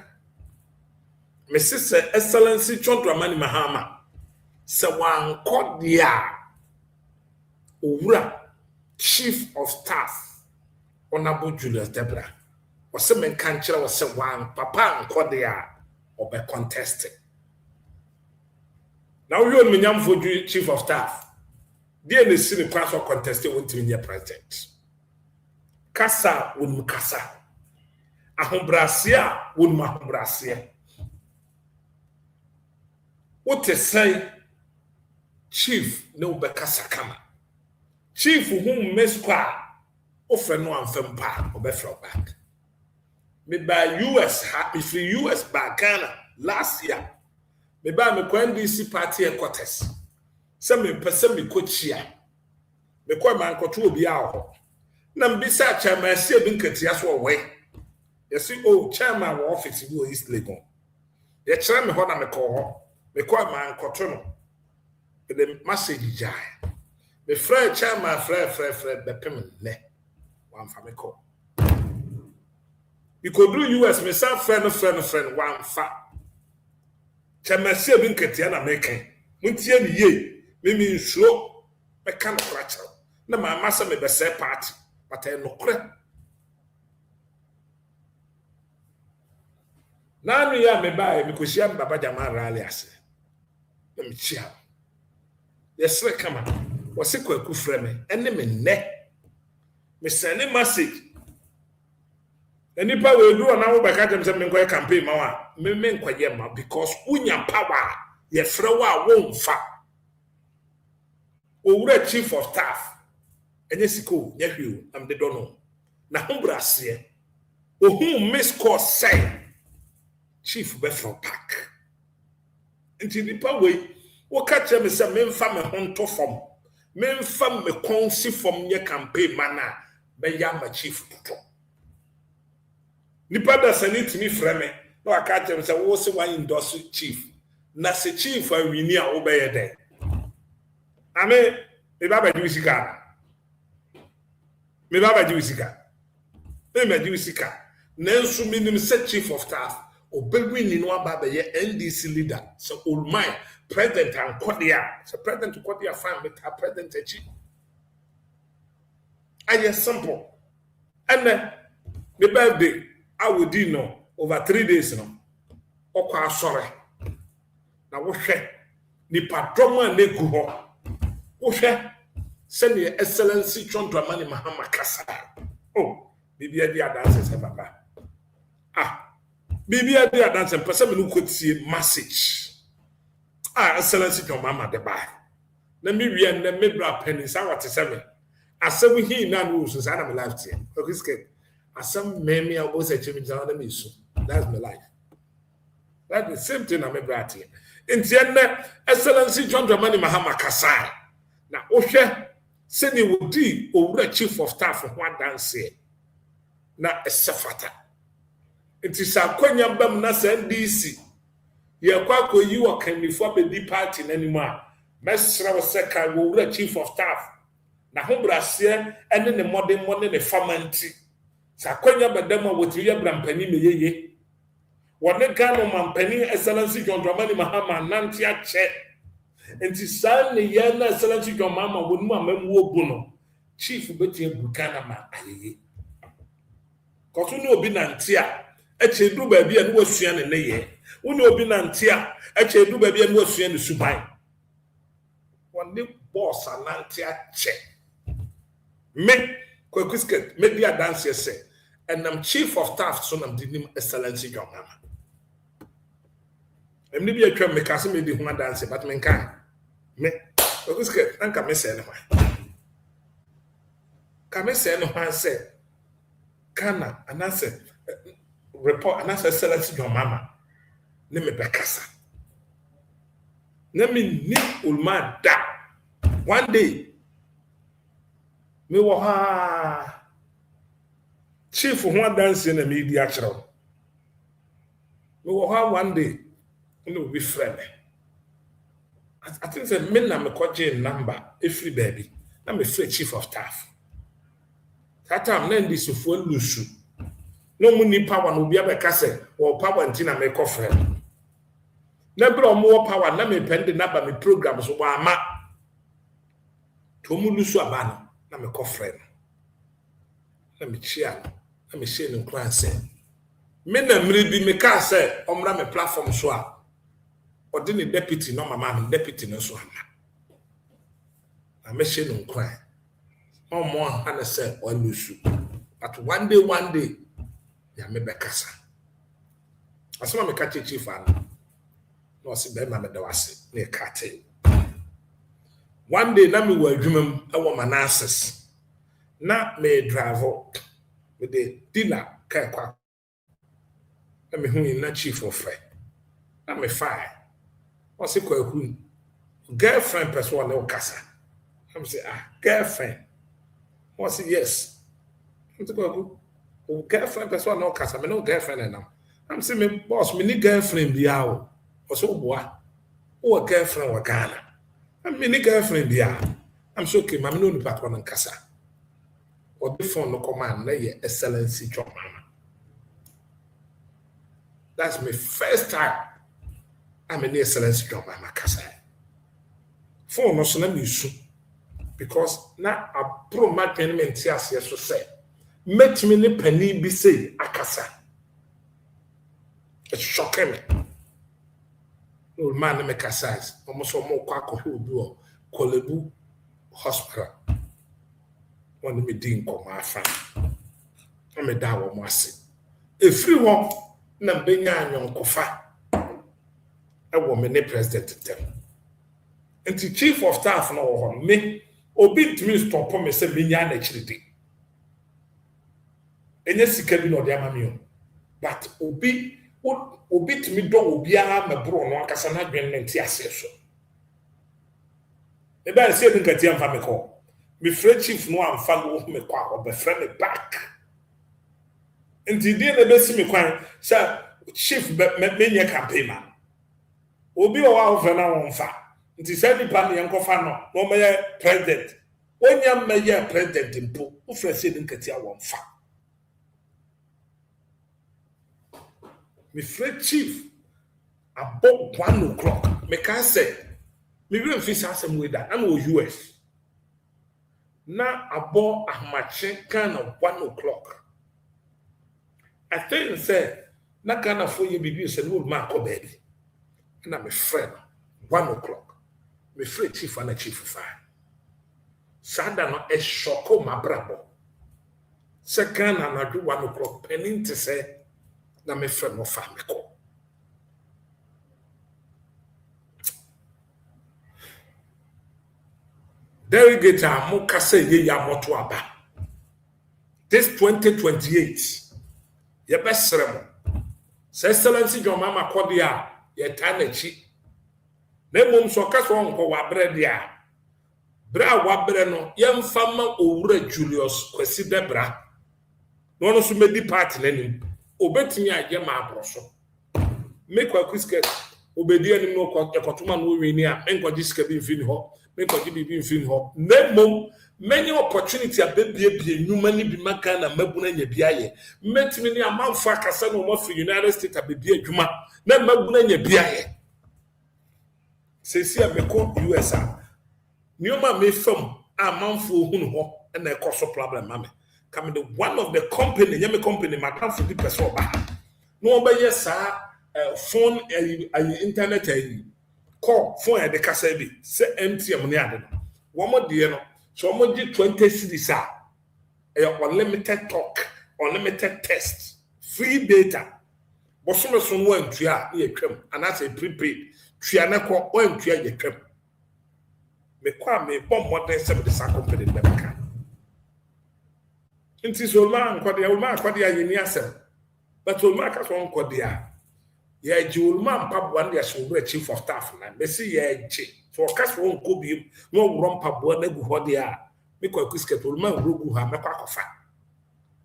Me sister Excellency John Dramani Mahama. Se wan kodia. Owura Chief of Staff Honorable Julius Debra was some men can't was say one papa and Cordia or be contested. Now you and me for Chief of Staff. Dear the city class or contested went to be president. Kasa would mukasa. Ahombrasia would mahombrasia. What to say? Chief no be kasa kama. Chief whom Miss Kwa offer no and pa or be back. Me by US happy for US by Ghana last year. Me by me kwa NDC party headquarters. Some me person me coachia. Me kwa man kotu obi aho. Na mbisa chairman si ebi nkati aso way. You see chairman wa office bi o East Legon. Ye chere me ho na me ko ho. Me kwa man kotu no. The message jai. The friend chairman friend the payment ne one family call. You could do US me some friend one fa. Chairman see bin ketia na making. Muntie ni ye me mean slow me can fracture. Na my master me be say party but I no kre. Na no ya me buy me ko shia baba jama rally ase. Na me chia. Yes come on. Was a Kwaku frame and me ne. Me send a message. Any power will do an hour back at them campaign, Mawa. Me men kwayema because unya power, ye frawa won't fa. Owura Chief of Staff. And yes, go, nephew, I'm the dono. Na humbrasie. O whom Miss Course say, Chief Befro Pack. Until the power, what catch them is a men family home to form. Men fam me konsi from your campaign mana be ya ma chief tuto nipa da sanit mi freme no aka tell say wo se wan endorse chief na se chief a wini a wo be ye den ame me baba di usika me nanso minim se chief of staff obewini no aba be ye NDC leader so Olmai President and Kodia, so President Kodia fan with her President Echi. And yes, simple. And then the birthday, I would do no over 3 days no. Okwa sorry. Now what share? Ni patroma ne guho. What share? Send your Excellency John Dramani Mahama Kasa. Oh, Bibi Adia dances papa. Bibi Adia dances person who could see message. Excellency John Mama the buy. Let me be and then bra penny what is 7. As some he now rules and I'm alive here. Okay, as some maybe I was a chimney down the mission. That's my life. That's the same thing I'm a brat here. In the end, Excellency John Dramani Mahama Kasai. Now, Osha said he would do over Chief of Staff of one dance here. Now, a safata. It is a Konya Bam Nasa NDC. Ye Kwaku you are can before the party anymore. Mesra was second will Chief of Staff. Na humbrasia and then the modern money the famanti. Sakonya badema with your brampani me ye. One Ghana Mampeni, Excellency John Dramani Mahama, Nantia Che, and Tisan, the Yana, Excellency John Mama, would Mamma Wobuno, Chief Betty Bucana Ma, aye. Cotuno Binantia, Eche do baby and was Sian and Naye, Uno Binantia, Eche do baby and was Sian the Subai. One new boss, and Nantia Che. Me, Kwaku, make the dance, say, and I'm chief of staff, so I'm the Excellency John Mama. I'm not be a tram, make us me the human dance, but men can. Me, Kwaku, and come say no one. Come say no one say, Kana, and answer report, and answer Excellency John Mama. Name me Bekasa. Name me Nick Ulma da. One day, me wa chief of one dance in the media channel. Me wa one day, we will be friendly. I think that men na me kwaje number every baby. Na me free chief of staff. That time na ndi sofo lusu. No mu ni power no bia be kase or power ntina me kofre. Na bro mo power na me pende na ba me program so wa ama. To mu lusu abana na me kofre. Na me chia. Na me share no plan say. Me na mri bi me ka say omra me platform so a. Odi ni deputy no mama me deputy no so ama. Na me share no plan. More and say or lusu. But one day, ya me bekasa. Asoma me catch chief an. No si be ma me da wase na kate. One day na me wa adwumam e wo manases. Na me drive with the dinner kai Kwaku. Na me hu na chief of fre. Na me fire. O si Kwaku girlfriend person na o kasa. I'm say girlfriend. I said, yes. I'm saying, girlfriend, that's why no cast. I no girlfriend now. I'm saying, my boss, me need girlfriend be out. I said, boy, oh, a girlfriend wa Ghana. I'm me girlfriend be out. I'm so okay, I'm no part one kasa. Or the phone no command, na ye Excellency John Mama. That's my first time. I'm in the Excellency John Mama kasa. Phone no so na me issue. Because na a pro market mentias yes so say met me ni penny be say akasa. It's shocking me. No man make size almost more Kwaku who do Kolebu hospital. One me din ko ma fa. Na me da wo mo ase. Everyone na benya anyon kofa. E wo me ne president tem. And the chief of staff no me obi timi stop me say menya na chiridi enye sika bi no de amami o but obi timi do obi a mebro no akasa na dwen nti ase so e ba se din kati amfa me ko me free chief no amfa go me kwa obe free me back nti di na be si me kwan say chief menya campaign man obi o wa ofa na wonfa nti say ni pa me enkofa no me president onya me president mpo o frese din kati awonfa me free chief about 1 o'clock me can say me bi fi asem we that am o US na about ahmache kind of 1 o'clock I think say na kana for you bibi say no ma ko baby na me friend 1 o'clock me free chief and chief fire sada no e shoko mabrabo second and do 1 o'clock penning to say na me friend no fa me ko delegate mo kase ye ya moto aba this 2028 ye be serem say Excellency John Mama Kodia ye tanachi na mom so kaso onko wa brede a bra wa bre no yemfa ma owura Julius Kwesi Debra no no so medi party nanim obetimi aje ma abroso me Kwaku skirt obedi anim no ekotoma no wi ni a enkoji skirt bi mfini ho me enkoji bi mfini ho na mom many opportunity a baby human be makan and mabuna biaye. Met me a man for Cassano of United States a baby juma, then mabuna biaye. Says here, me call USA. Newman may film a man for whom and a cost of problem, mammy. Coming to one of the company, Yami company, my country, the person. No, but yes, sir, phone and internet call phone at the Cassabi, say empty money. One more dear, so much 20 cities are unlimited talk, unlimited test, free data. But some went to your crib, and that's a prepaid. Triana call one to your crib. Me bomb what they said the company never can. It is old man, Quadia, Yeniasem. But old Marcus won't Quadia. Yeah, Jewel man, Pap one day shall be chief of staff, and they see ye chief. So cast won't go be no rumpa bonegu what they are. Make a quisket old man, Rugu, have a quack of fat.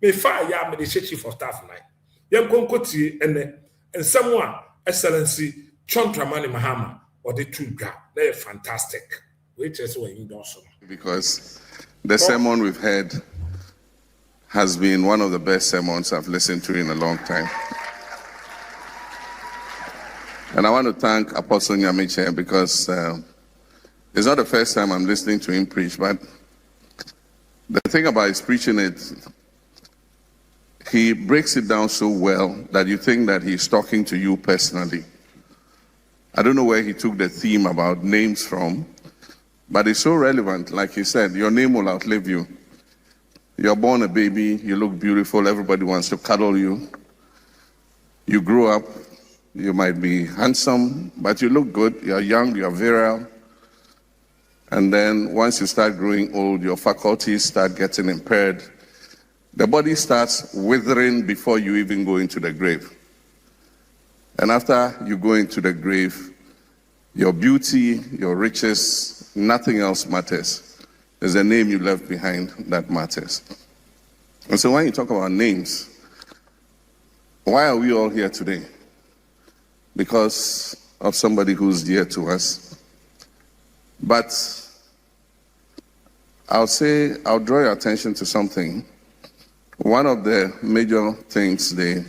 May fire yam the chief of staff night. Young Concoti and someone, Excellency, Chontramani Mahama, or the two gap. They're fantastic. Which is what you don't. Because the sermon we've heard has been one of the best sermons I've listened to in a long time. And I want to thank Apostle Nyamiche because it's not the first time I'm listening to him preach, but the thing about his preaching is he breaks it down so well that you think that he's talking to you personally. I don't know where he took the theme about names from, but it's so relevant. Like he said, your name will outlive you. You're born a baby, you look beautiful, everybody wants to cuddle you. You grow up, you might be handsome, but you look good, you're young, you're virile. And then once you start growing old, your faculties start getting impaired. The body starts withering before you even go into the grave. And after you go into the grave, your beauty, your riches, nothing else matters. There's a name you left behind that matters. And so when you talk about names, why are we all here today? Because of somebody who's dear to us. But I'll draw your attention to something. One of the major things they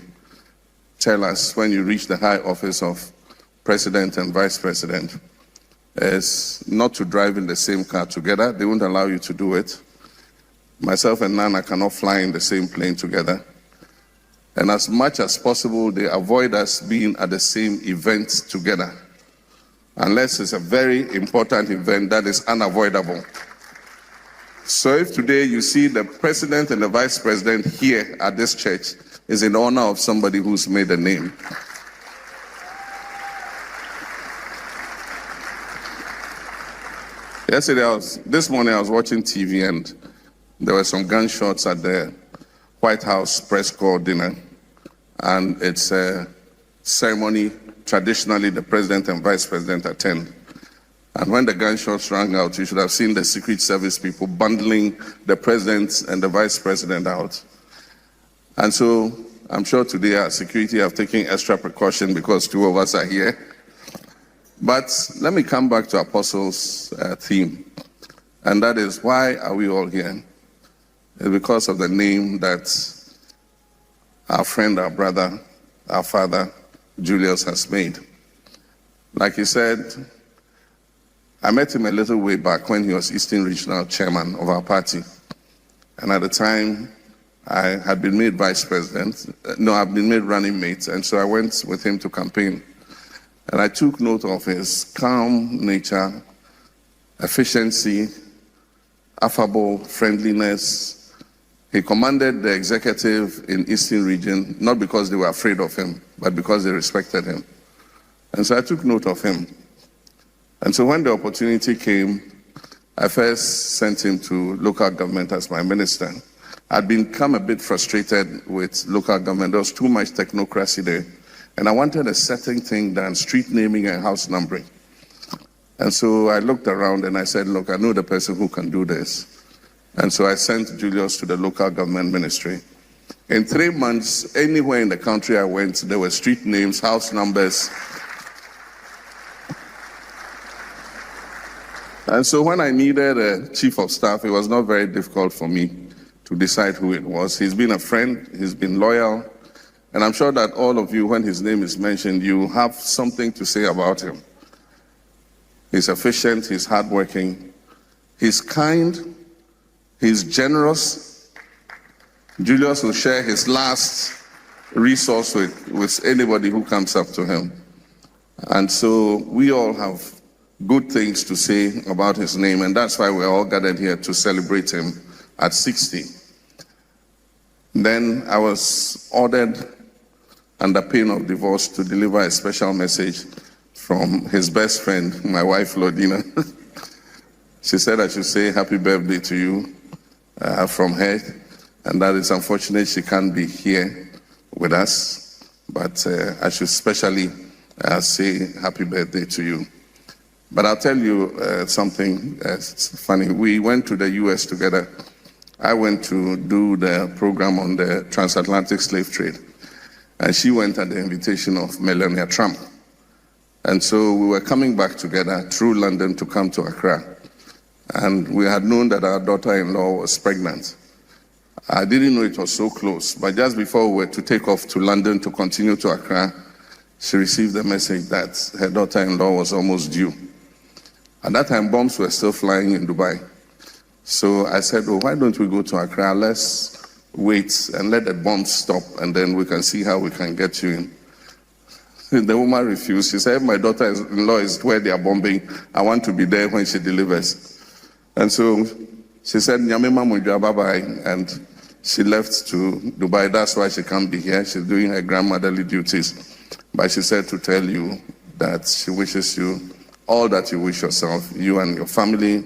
tell us when you reach the high office of president and vice president is not to drive in the same car together. They won't allow you to do it. Myself and Nana cannot fly in the same plane together. And as much as possible, they avoid us being at the same event together, unless it's a very important event that is unavoidable. So if today you see the president and the vice president here at this church, is in honor of somebody who's made a name. This morning I was watching TV and there were some gunshots at the White House press corps dinner. And it's a ceremony traditionally the president and vice president attend. And when the gunshots rang out, you should have seen the Secret Service people bundling the president and the vice president out. And so I'm sure today our security have taken extra precaution because two of us are here. But let me come back to Apostle's theme. And that is, why are we all here? It's because of the name that our friend, our brother, our father, Julius has made. Like he said, I met him a little way back when he was Eastern Regional Chairman of our party. And at the time, I had been made vice president. No, I've been made running mate. And so I went with him to campaign. And I took note of his calm nature, efficiency, affable friendliness. He commanded the executive in Eastern Region, not because they were afraid of him, but because they respected him. And so I took note of him. And so when the opportunity came, I first sent him to local government as my minister. I'd become a bit frustrated with local government. There was too much technocracy there. And I wanted a certain thing done, street naming and house numbering. And so I looked around and I said, look, I know the person who can do this. And so I sent Julius to the local government ministry. In 3 months, anywhere in the country I went, there were street names, house numbers. And so when I needed a chief of staff, it was not very difficult for me to decide who it was. He's been a friend, he's been loyal, and I'm sure that all of you, when his name is mentioned, you have something to say about him. He's efficient, he's hardworking, he's kind, he's generous. Julius will share his last resource with anybody who comes up to him. And so we all have good things to say about his name, and that's why we're all gathered here to celebrate him at 60. Then I was ordered under pain of divorce to deliver a special message from his best friend, my wife, Lodina. She said I should say happy birthday to you from her, and that it's unfortunate she can't be here with us, but I should especially say happy birthday to you. But I'll tell you something funny. We went to the US together. I went to do the program on the transatlantic slave trade, and she went at the invitation of Melania Trump. And so we were coming back together through London to come to Accra. And we had known that our daughter-in-law was pregnant. I didn't know it was so close, but just before we were to take off to London to continue to Accra, she received a message that her daughter-in-law was almost due. At that time, bombs were still flying in Dubai. So I said, oh, why don't we go to Accra? Let's wait and let the bombs stop, and then we can see how we can get you in. The woman refused. She said, my daughter-in-law is where they are bombing. I want to be there when she delivers. And so she said, Nyamema Mujwa, bye-bye. And she left to Dubai. That's why she can't be here. She's doing her grandmotherly duties. But she said to tell you that she wishes you all that you wish yourself, you and your family,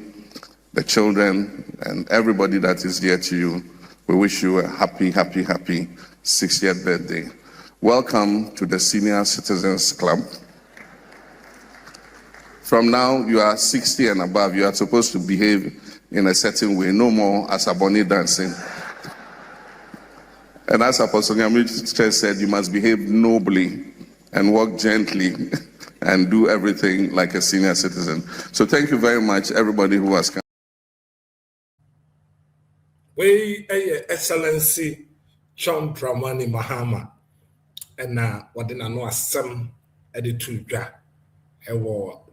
the children, and everybody that is dear to you. We wish you a happy, happy, happy 60th birthday. Welcome to the Senior Citizens Club. From now, you are 60 and above. You are supposed to behave in a certain way, no more Asaboni dancing. And as Apostle Nyamiche said, you must behave nobly and walk gently and do everything like a senior citizen. So thank you very much, everybody who has come. We, Excellency John Dramani Mahama, and now what in a some editor,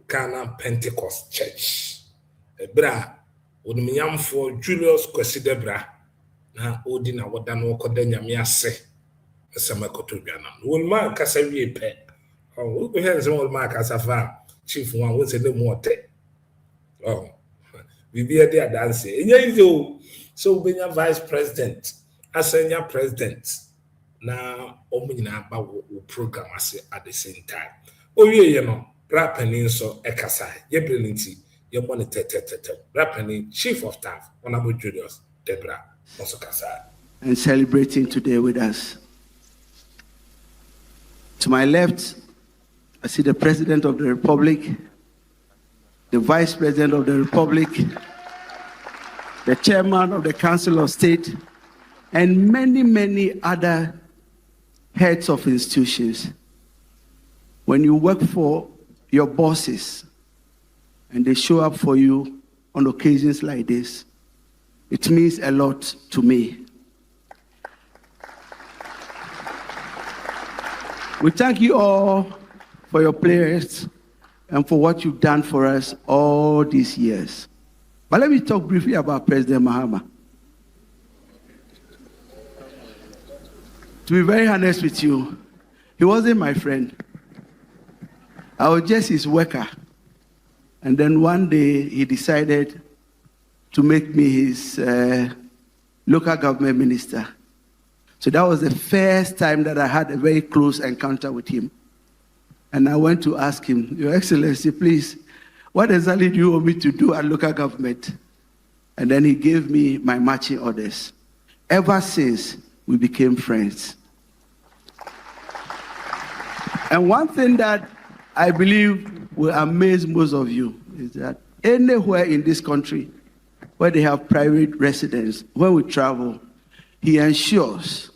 Ghana Pentecost Church. Bra, Udmiyam for Julius Quesidebra, na Odina Wadano Kodenya Miase, Samakotubiana. One man Casavi pe. Oh, we have some mark as a far chief one was a little more. Oh, we be a dear dancing. So being a vice president, a senior president, now omina about program at the same time. Oh, yeah, you know, rapping so ekasa, ye brilliancy, ye monitor, rapping chief of staff, Honorable Julius Debra, also Kasa. And celebrating today with us. To my left, I see the President of the Republic, the Vice President of the Republic, the Chairman of the Council of State, and many, many other heads of institutions. When you work for your bosses and they show up for you on occasions like this, it means a lot to me. We thank you all for your prayers and for what you've done for us all these years. But let me talk briefly about President Mahama. To be very honest with you, he wasn't my friend. I was just his worker. And then one day he decided to make me his local government minister. So that was the first time that I had a very close encounter with him. And I went to ask him, Your Excellency, please, what exactly do you want me to do at local government? And then he gave me my marching orders. Ever since, we became friends. And one thing that I believe will amaze most of you is that anywhere in this country where they have private residence, when we travel, he ensures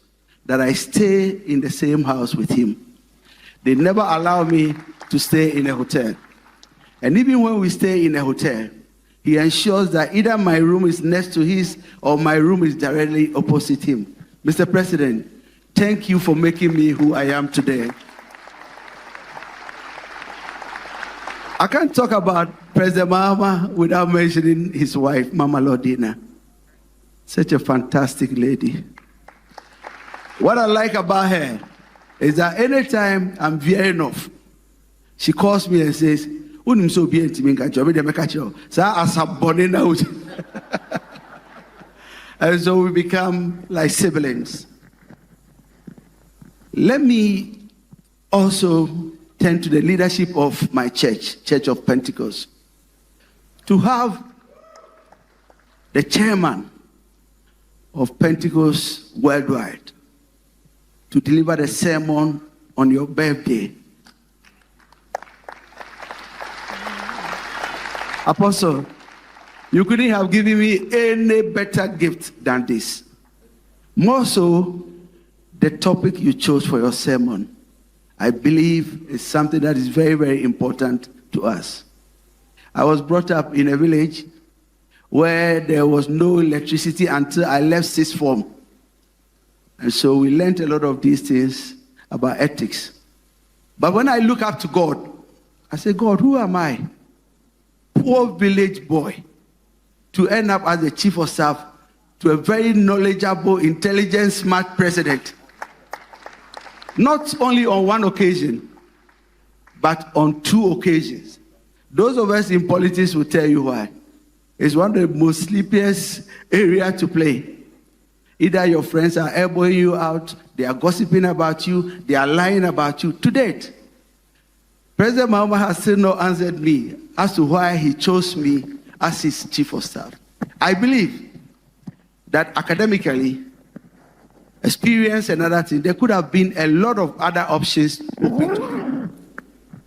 that I stay in the same house with him. They never allow me to stay in a hotel. And even when we stay in a hotel, he ensures that either my room is next to his or my room is directly opposite him. Mr. President, thank you for making me who I am today. I can't talk about President Mahama without mentioning his wife, Mama Lordina. Such a fantastic lady. What I like about her is that anytime I'm veering off, she calls me and says, and so we become like siblings. Let me also turn to the leadership of my church, Church of Pentecost. To have the chairman of Pentecost worldwide to deliver the sermon on your birthday. Apostle, you couldn't have given me any better gift than this. More so, the topic you chose for your sermon, I believe, is something that is very, very important to us. I was brought up in a village where there was no electricity until I left sixth form. And so we learned a lot of these things about ethics. But when I look up to God, I say, God, who am I? Poor village boy, to end up as the chief of staff to a very knowledgeable, intelligent, smart president. Not only on one occasion, but on two occasions. Those of us in politics will tell you why. It's one of the most sleepiest areas to play. Either your friends are elbowing you out, they are gossiping about you, they are lying about you. To date, President Mahama has still not answered me as to why he chose me as his chief of staff. I believe that academically, experience and other things, there could have been a lot of other options open to him.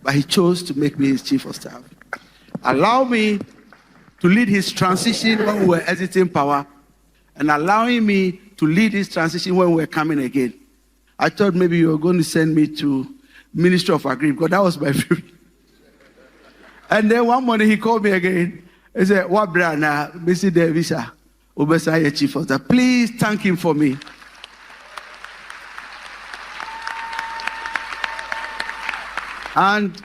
But he chose to make me his chief of staff. Allow me to lead his transition when we were exiting power, and allowing me to lead his transition when we were coming again. I thought maybe you were going to send me to Ministry of Agri, because that was my favorite. And then one morning he called me again. He said, "What brana, Mr. Davisa, Obesaya chief of staff. Please thank him for me." And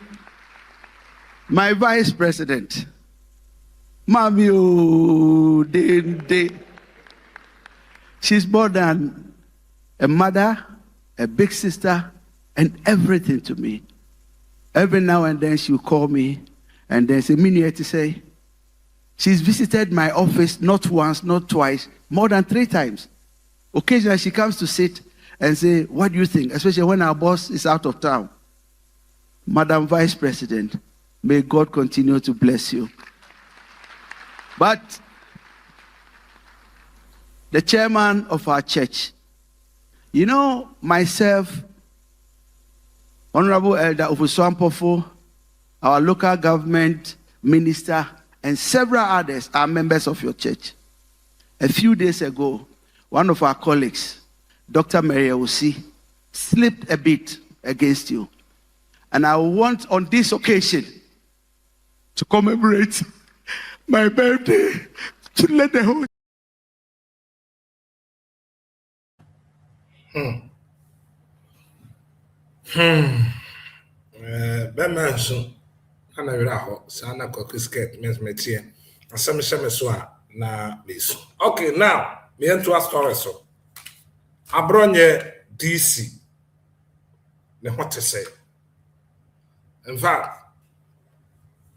my vice president, Mamio Dende, she's more than a mother, a big sister, and everything to me. Every now and then she'll call me and then say, "Minnie," to say, she's visited my office not once, not twice, more than 3 times. Occasionally she comes to sit and say, "What do you think?" Especially when our boss is out of town. Madam Vice President, may God continue to bless you. But the chairman of our church, you know, myself, Honorable Elder Ofuswampofo, our local government minister, and several others are members of your church. A few days ago, one of our colleagues, Dr. Maria Osi, slipped a bit against you. And I want on this occasion to commemorate my birthday, to let the whole Bemanso, ana wiraho, sana Kwaku skirt, metie. Asem sheme so a na beso. Okay, now, me ento a story so. Abronye DC. Ne what to say? In fact,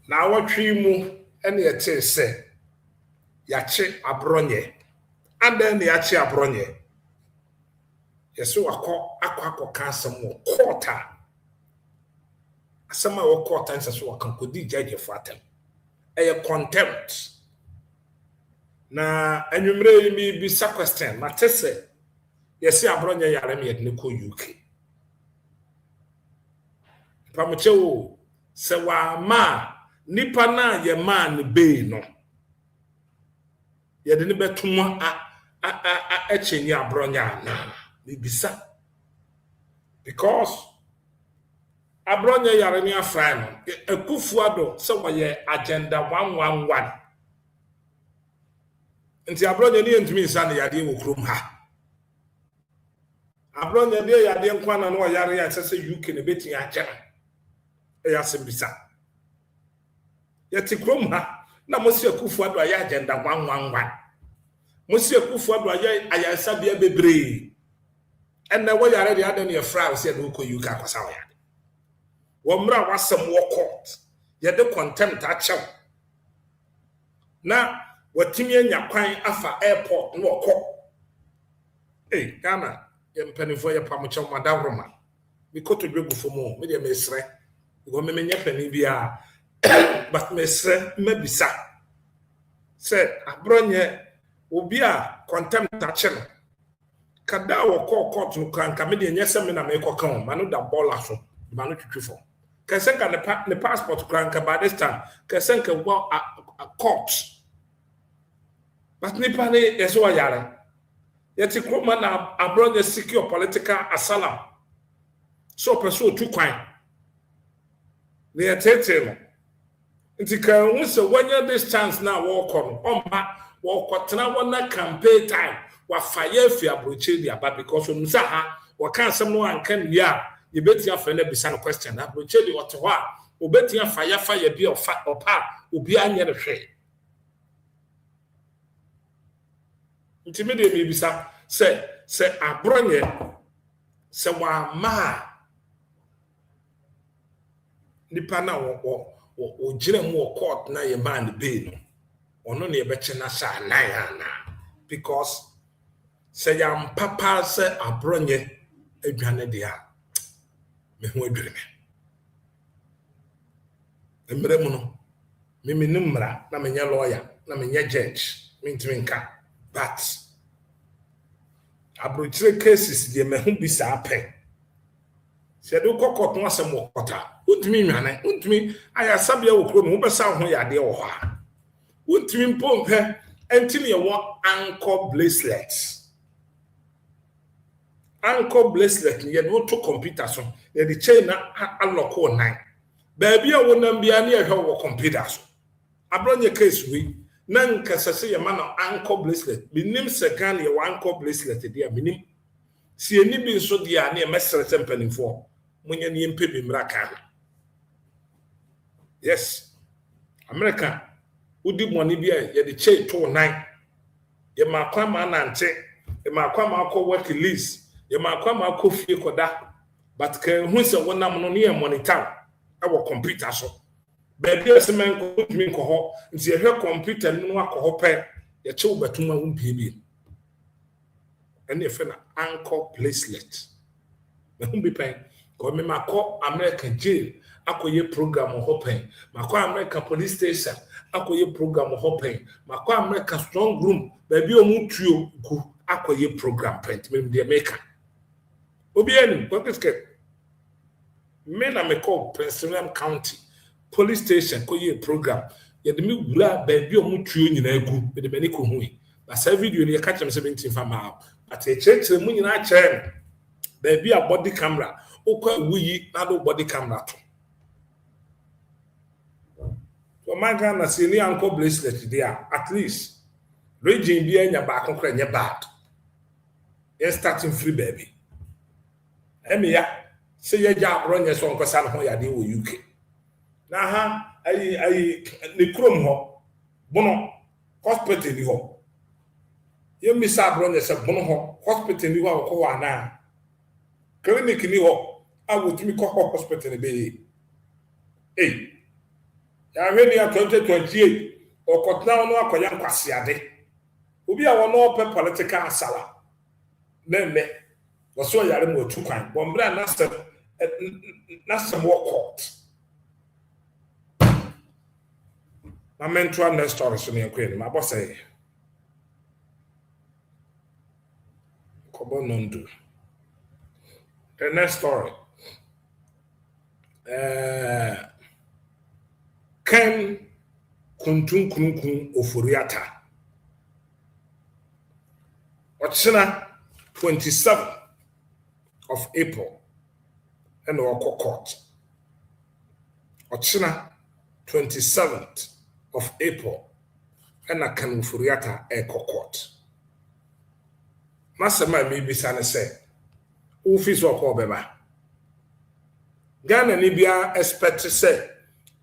now what mu ene yete say yache abronye. And then yache abronye. Yeso akọ kasam wo quarter. Asama wo quarter nsa so wakan kodi judge for atem. Eye contempt. Na anwumre mi bi sa question matese yesi abronye yare me yedne ko UK. Pamochewo se wa ma nipa na ye man be no. Yede ne betum a echenyi abronya na bibisa. Because abronya yare ni afra no ekufuado se wo ye agenda 111 nti abronya ni ntumi nsa ne yade wo krom ha abronya de yade nkwana no yare ya sese UK ne beti ya kye ya sembisa yati krom ha na mosi akufu ado ya agenda 111 mosi akufu ado ya ayasa bia bebre enne wo yare de ade ne fra se de ko UK akwasa wo yade wo mra wasem wo court yade contempt a chew na watimi anya kwan afa airport no ko Ghana yempanifo ye pamocha madawroma mi koto dwegu fomo me de mesre go me nya pani bia but mesre mabisa se abronye obi a contempt action kada wo court no kan ka me de nya se me na me kokan ma no da bola so ma no twitwifo kasenka ne passport kan ka by this time kasenka wo a court but nipa ne yeso wa yare yeti kroma na abronya secure political asylum so person tu kwan ne yetete no nti kan hu se wanya this chance na wo kɔ no omba wo kɔtena wona campaign time wa fire fi abroche dia ba because onu sa ha wo kan asem no ankan nia ye beti afa na bisa no question na abroche di oto ho a obeti fire bi opa obi anya de hwe Intimidate me bisa se abronye se wa ma nipa na wo gire mu court na ye man be no ono ne be che na sha na ya na because se ya papa se abronye adwane dia me ho adwene me emre mu no me nimra na me nya lawyer na me nya judge me ntwenka but abrochire cases de me hu bisa apen se do kokot no asem okota untimi nwane untimi aya sabia wo kro no wo besa ho yade wo ha untimi mpompe entimi ye wo ankle bracelet ye no to computer so ye di chain na unlock o nine baabi a wo nam bia na ye hwe wo computer so abronye case we nan kasase ye man ankle bracelet minim sekan ye ankle bracelet dia minim si eni bi so dia na ye mesere sempanimfo munya ni mpe bi mraka yes America udi money bia ye de che to nine ye makwa ma nante ye makwa ma akọ work lease ye makwa ma akọ fie koda but kan hu se wonam no ne ye monitor awo computer so baby semen ko tumi ko ho nti ye hwe computer no akọ ho pe ye che wo batuma wo mpie bi ene fe na ankle bracelet me hu bi pen ko me makọ American jail akoye program ho pen makọ American police station akoye program ho pen makọ American strong room baby o mu tuo ku akoye program pen me de America obi enu ko kiske me na me call Prince County police station koye program ye de me wura baby o mu tuo nyina agu me de mani ko hui na sa video ni ye catch me 17 fama at e church mu nyina chere baby a body camera okwa wuyi na do body camera to so my Ghana say ni ankle bracelet there at least region bi anya ba akokra nya bad e starting free baby emi ya say ya ja abronye so nkosa no ho ya de wo UK na ha ai ni krom ho bono hospital ni ho ye mi sa abronye se bono ho hospital ni ho ko wa na clinic ni ho awotumi ko hospital be ya hwe ya 2028 okotna no akoya nkwasiade obi a wono pe political asala nemme waso yare mo tu kwan bombra na some court na mentor next story so ne kwani ma boss e kobo nondu the next story Ken kuntun kunkun oforiata Ochina 27th of April and Oko court Ochina 27th of April ena Ken Ufuriata court. Masama mi bisane se office okọ beba. Ghana ni bia expect say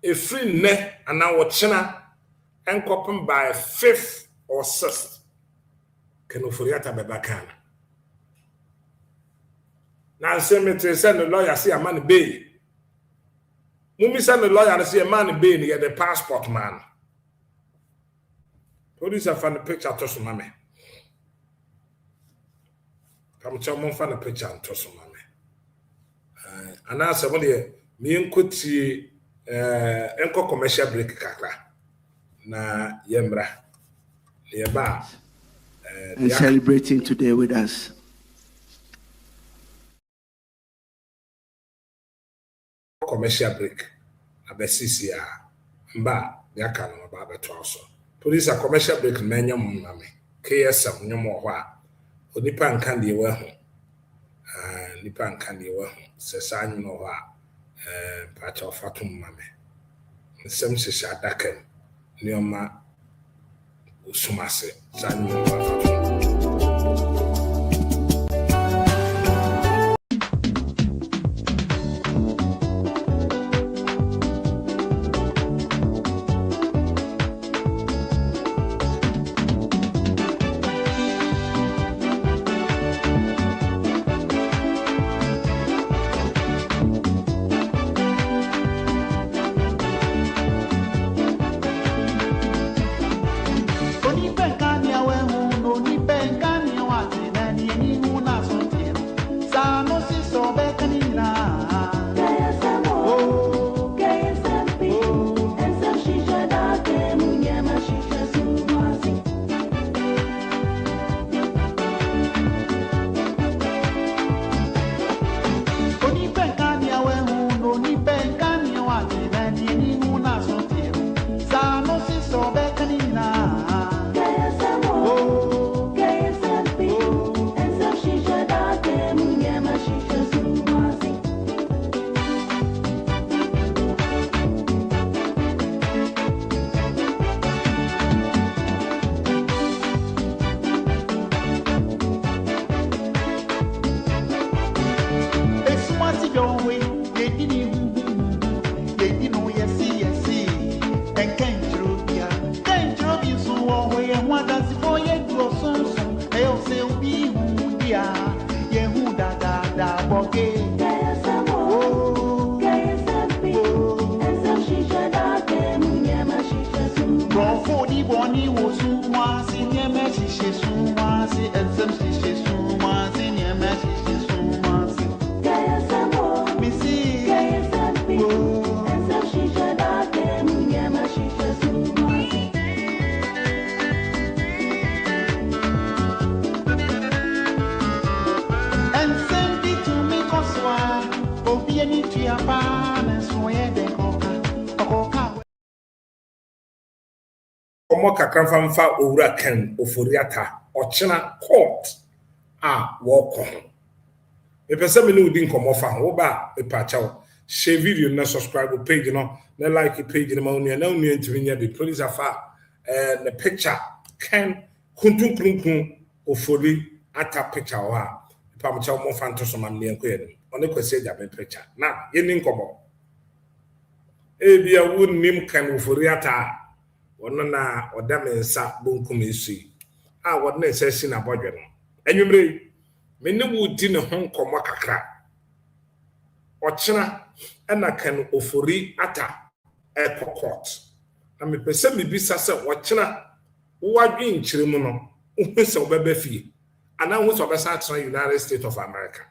a free ne ana wochena enkopem by 5th or 6th. Ken Ufuriata beba kan. Na say me te say no lawyer say a man bail. Mumi say no lawyer say a man bail ni the passport man. Police have found the picture to some mame. Come tell me find the picture to some mame. And now somebody me enkoti enko commercial break kakra. Na yembra. Yeba and celebrating today with us. Commercial break. Abesisia. Mba yaka no ba beto also. Police a commercial break menyam mame. KSM nyomo ho a onipa nka de we ho. Nipa nka de we ho. Se sanyu no ho a pacha ofatum mame. Nsem hyehyɛ adaka nneoma usumase sanyu no ho afatum. Kakramfa owura Ken Ufuriata ochena court walk on. Me pese me no di nkomo fa wo ba e pa chawo share video na subscribe page no na like page na unu na unu ntiminya the police afa the picture Ken kuntun krunkun Ufuriata picture wa pa mo chawo mo fa nto so mam ne enko ye one kwese ja be picture na ye ni nkomo e bia wonnim Ken Ufuriata ono na odamensa bonkum esi wodna esesi na bodwe no anwumre me ne wudi ne ho nkomo kakra ochena na Ken Ufuriata court na me pese me bisa se ochena wadwe nkyiremu no uhuse obeba fie ana uhuse obesa atra United States of America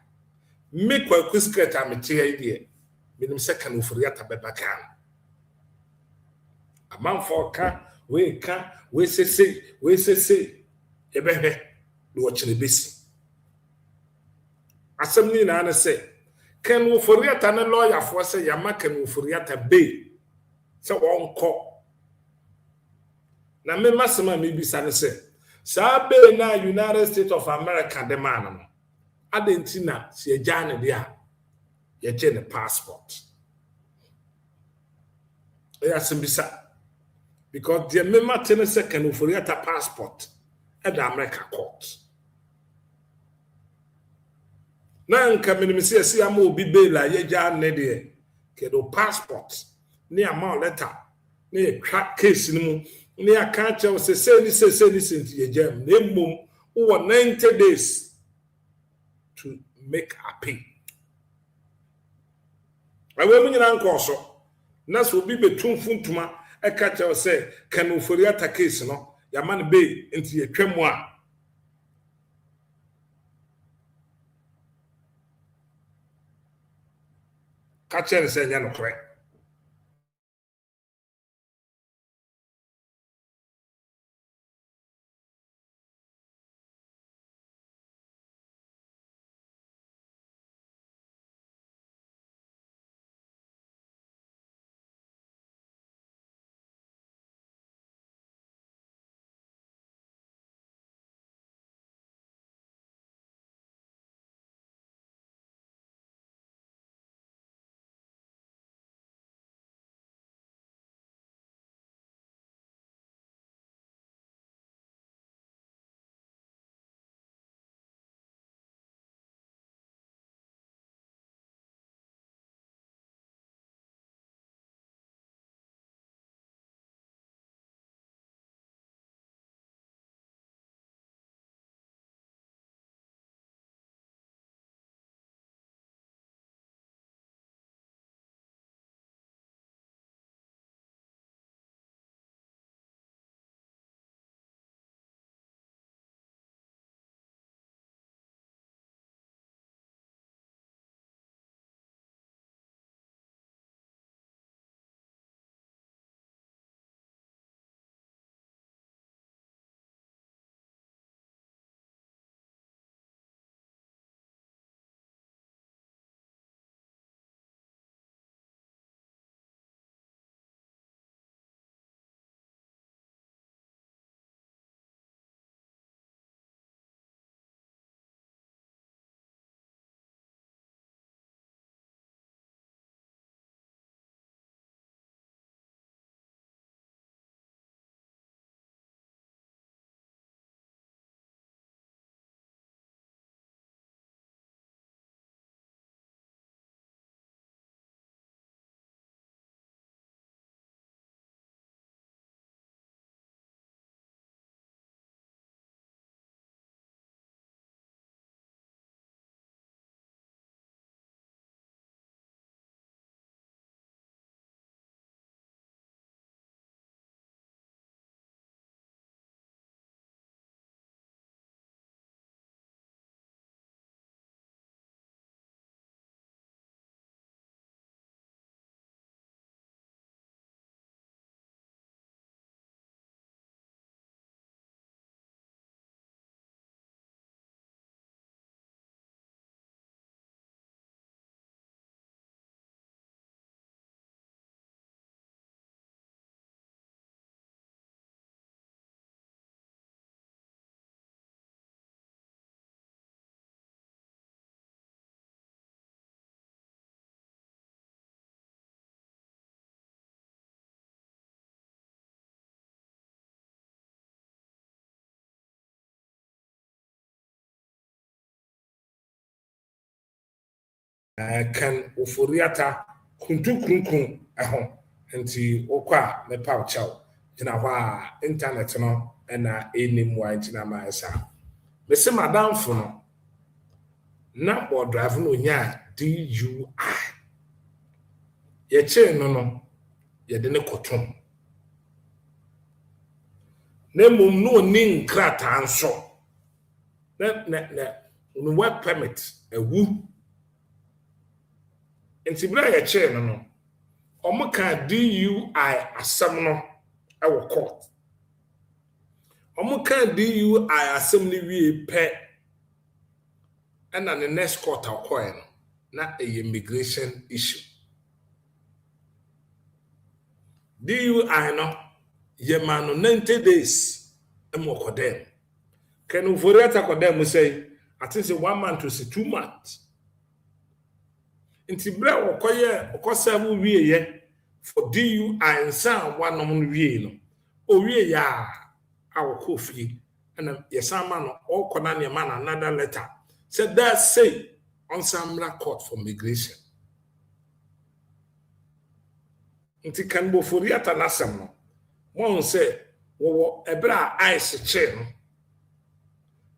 me Kwaku secret amete idea menim se Ken Ufuriata beba kan amanfo ka we sese ebehwe no ochire besi asem ni na se Ken Ufuriata na lawyer for say yama Ken Ufuriata be se wonko na me masema me bisa ne se sa be na United States of America de man no adentina se agane de a ye je passport e asem bisa because the member ten second for your passport at the America court. Now, come in, see, I'm will be bail, ye jan neddy, kedo passport, near amount letter, near crack case, near catch of say this into your jam, name mum, over 90 days to make a pay. I will mean an uncle, Nas will be between Funtuma, a catcher say, can you for your case, no, your man bay into your tremoir. Catcher say, no correct. Can Ufuriata kuntu nti okwa me pa chaw tina hwa internet no na enimu antina ma esa me se madam fo no na bo drive no nya DUI ye che no ye de ne kotom na mum no ni nkrata anso na no work permit ewu nti bra ye che no Omuka DUI asem no e wo court. Omuka DUI asem ni wie pe na the next court akoy no na a immigration issue. DUI no ye man no 90 days e mo kodem. Can you for that kodem say I think say 1 month to say 2 months. Nti bra okoye okosabu wie ye for DUI and some one on wie no owie ya our coffee and yes man all konani man another letter said that say on Samra court for migration nti kan bo foriata nasem no won say wo ebra ice chair no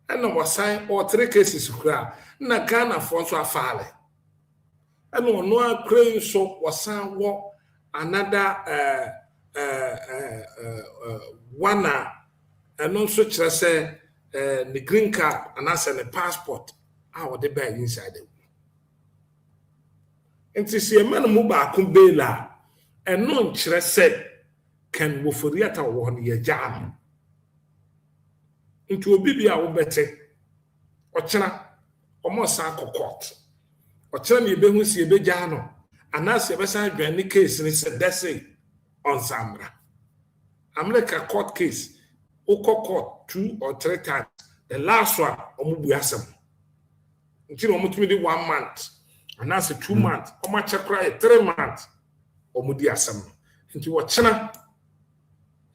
and no wasan or 3 cases kura na Ghana for so afale and no crane so wasan wo another one and also say the green card and as the passport our the buy inside them. And to see a man move back kumbela and non say can go for the other 1 year jam into a baby I will better or chana almost sanko court or tell me be who see a bejano and as a beside any case and he said that's it on Samra. I'm like a court case. Oko court 2 or 3 times. The last one, omubuasem. Until omutumi 1 month, and that's 2 months. Omacha cry 3 months. Omudiasem. Until what China?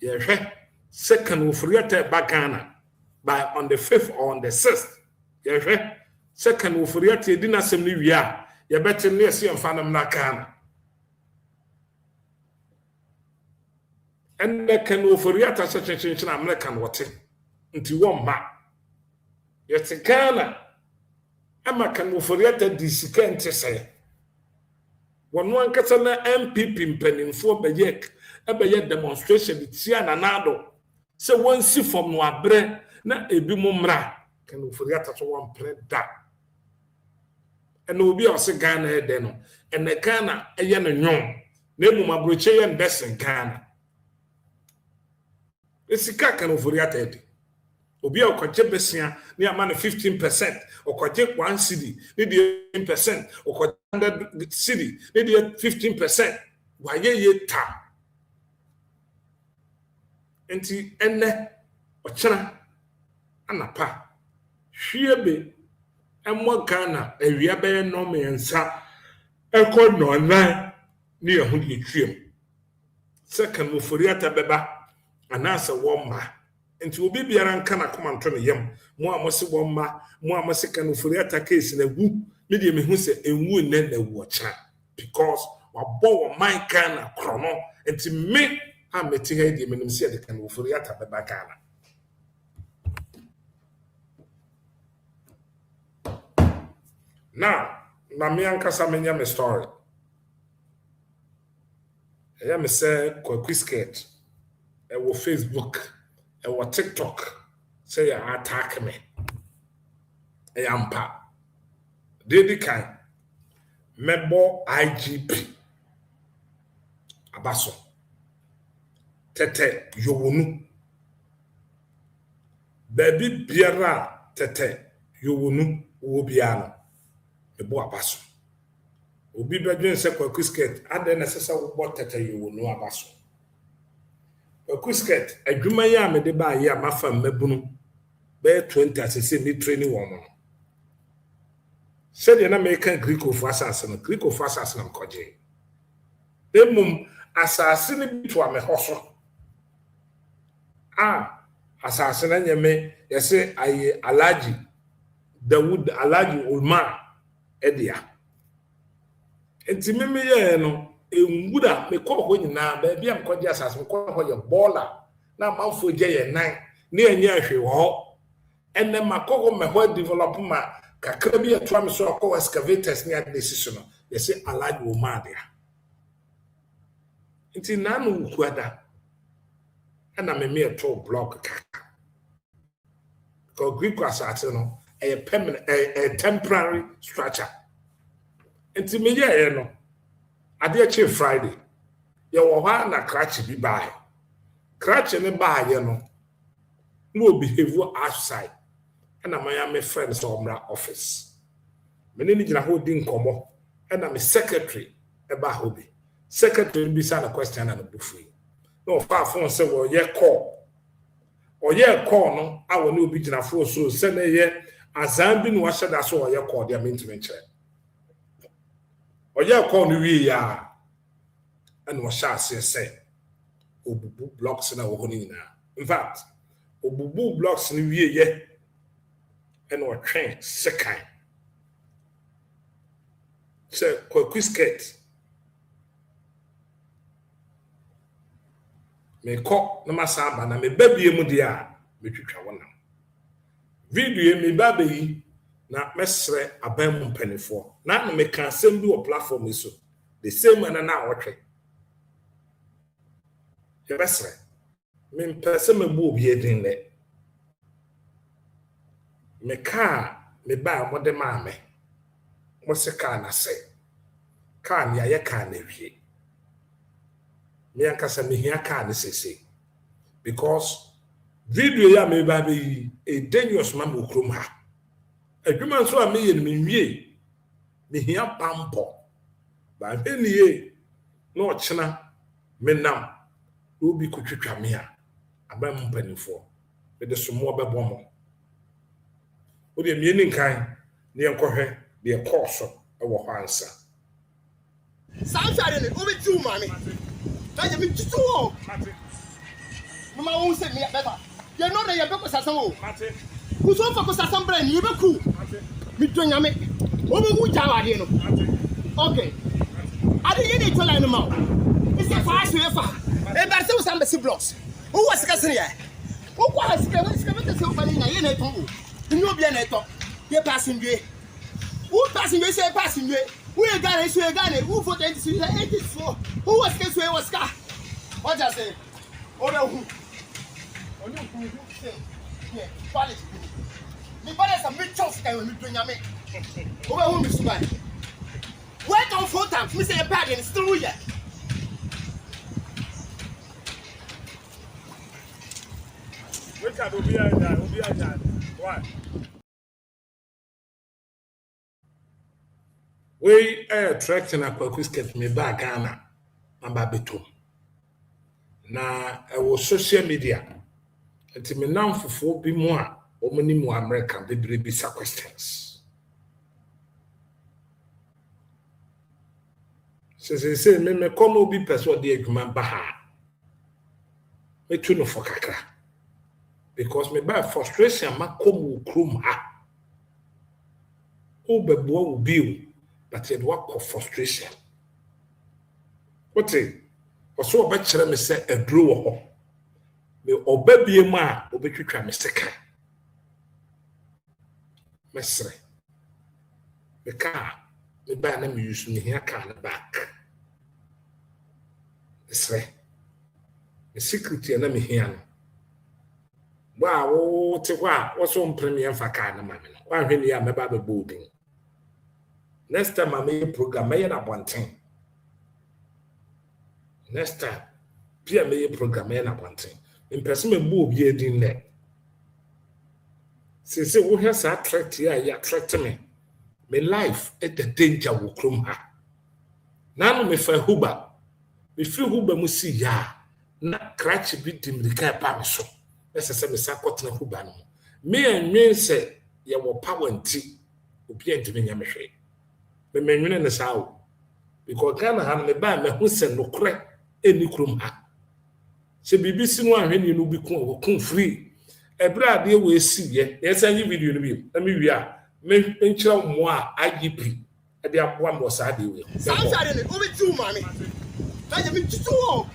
Yeah, second ufuriate bagana by on the 5th or on the 6th. Yeah, second ufuriate dinasem ni wia. You better near see and find them nakana. And they can offer such a change in American water into 1 month. Yet, Ghana, Emma can offer this can't say. One gets an MPP penning for Bayek, a Bayek demonstration, it's Yanado. So one see from Noabre, not a bimumra, can offer to 1 plate that. And no be also Ghana then, and the Ghana a yan and young, name my brochure and best in Ghana. Esika kan oforiate obi a kwaje besia ne amana 15% o kwaje 1 cedi ne de 10% o kwaje 100 cedi ne de 15% waye ye ta enti enne o chira anapa hwiebe emmo Ghana awia be no mensa eko no na ne ye ho de twiem second oforiate beba anasa womma enti obi biara nka na koma nto ne yam mo amose womma mo amose kan ofuriata case na gu me de me hu se enwu ne na wu ocha because wabo wo man kan na krono enti me ameti ha de menim se de kan ofuriata beba Ghana now na me anka sa menya me story ya me se Kwaku skirt or Facebook or TikTok say you attack me. I am pa. Dedi kan mebo IGP abaso tete yowonu baby biara tete yowonu wo biano mebo abaso obi bedwen se Kwaku skirt ade na sesa wo tete yowonu abaso Kwaku skirt adwuma ya me de ba ya mafa mabunu be 20 asese me training woman said na me kan Greek of asase no Greek of asase na koje emum asase ne bitu ame hoso asase na nyeme yese aye Alhaji Dawood Alhaji Ulma edia enti meme ye no enwura me ko ho nyina ba bia mkwaje asase ko ho ye baller na manfo je ye nan na enye ahwe ho enne makoko me ho develop ma kakra bi eto me so ko excavators ni decision no yesi Alhaji Ulma dia enti nanu ukuada ana me eto block kaka ko Greek asate no a permanent a temporary structure enti me ye no ade achi Friday ye wo ha na crash bi bae crash ne bae no no behave outside and my friends from our office me ni gina ho di nkomo and my secretary eba hobi secretary bi sa na question na bufu no fa phone say wo ye call no awo ni obi gina fo so se na ye azambi no wa shada so wo ye call dia maintenance chere oye call no wi ya and was say obubu blocks na wo ni na. In fact, obubu blocks ni wie ye and or train second. So Kwaku skirt. Me ko na masamba na me babie mu dia me twitwa wona. Video me baba yi na mesre abam mpanifo. Na me kan asem bi o platform yi so. The same man na wotwe. Ye besre. Me pese me bu obi edin le. Me ka me ba mo de ma me. Mo se ka na se. Ka ni aye ka na wie. Me ankasa me hia ka na sese. Because video ya me ba be a dangerous man okrom ha. Adwuma nso a me ye me wie. Me hia pampo. Ba henie no ochena me nam. Obi kutwitwa me a abam mpanifo. Me de somo bebo mo. O de me ni nkan ne enkohwe de course e wo ho ansa. Sanfare ne obi tu mame. Taje me tutu o. Mama won se me beta. You know that you be ko sasam o. Ku so fa ko sasam bra ni be ku. Me do nyame. O be ku jawade no. Okay. Ade ye ni tola no ma. Ise fa aso e fa. E bar se usam be si blocks. Who was kasene ya? Who was kasene se fa ni na ye na ton o. Ni obi na to. Ye passing way. Who passing way say passing way. Who you got it, you got it. Who for 84? Who was case where was car? What I say? Oh no, who? Oh no, who say? Yeah, Palace. Me Palace a bit tough guy when you doing me. Over whom is bad. Wait on 4 times, me say a bad and still here. Wait up, will be that. Why? We attracting a Kwaku skirt me back Ghana and Babitum. Na social media. Enti me nam fofo bi mu a omani mu American bebre bisa questions. Se me come obi person dey adwuma ba ha. Me tu no for kakra. Because me ba frustration ma come krum ha. O bebo obi o. But it work of frustration. What is also about me say a draw me obey ma obetwitwa me seka. Mesre. The car me ba na me use me here car na back. Mesre. The security na me here no. Wow, te wa so premier fa car na ma me no. Wa hwe ni ya me ba be boarding. Next time I make program, I na bonten. Next time, Pia me program, I na bonten. In person, me move ye din le. Since who has attract here, you attract me. My life at the danger will come her. Now me fa huba. Me feel huba musi ya. Na cratch bit him the car pamiso. Let's say me sakot na huba no. Me and me say ya wo power and tea. Ubi and me nyamehwe. Me menwene ne sawo because Ghana han me ba me hu se nokre eni krom ha se BBC no ahwe ni no bi kun free ebra de we si ye san yi video no bi na me wi a me nkyira mo a IGP e de aboa mo sa de we Sanfare ne obi tu mame. Taje me tutu o.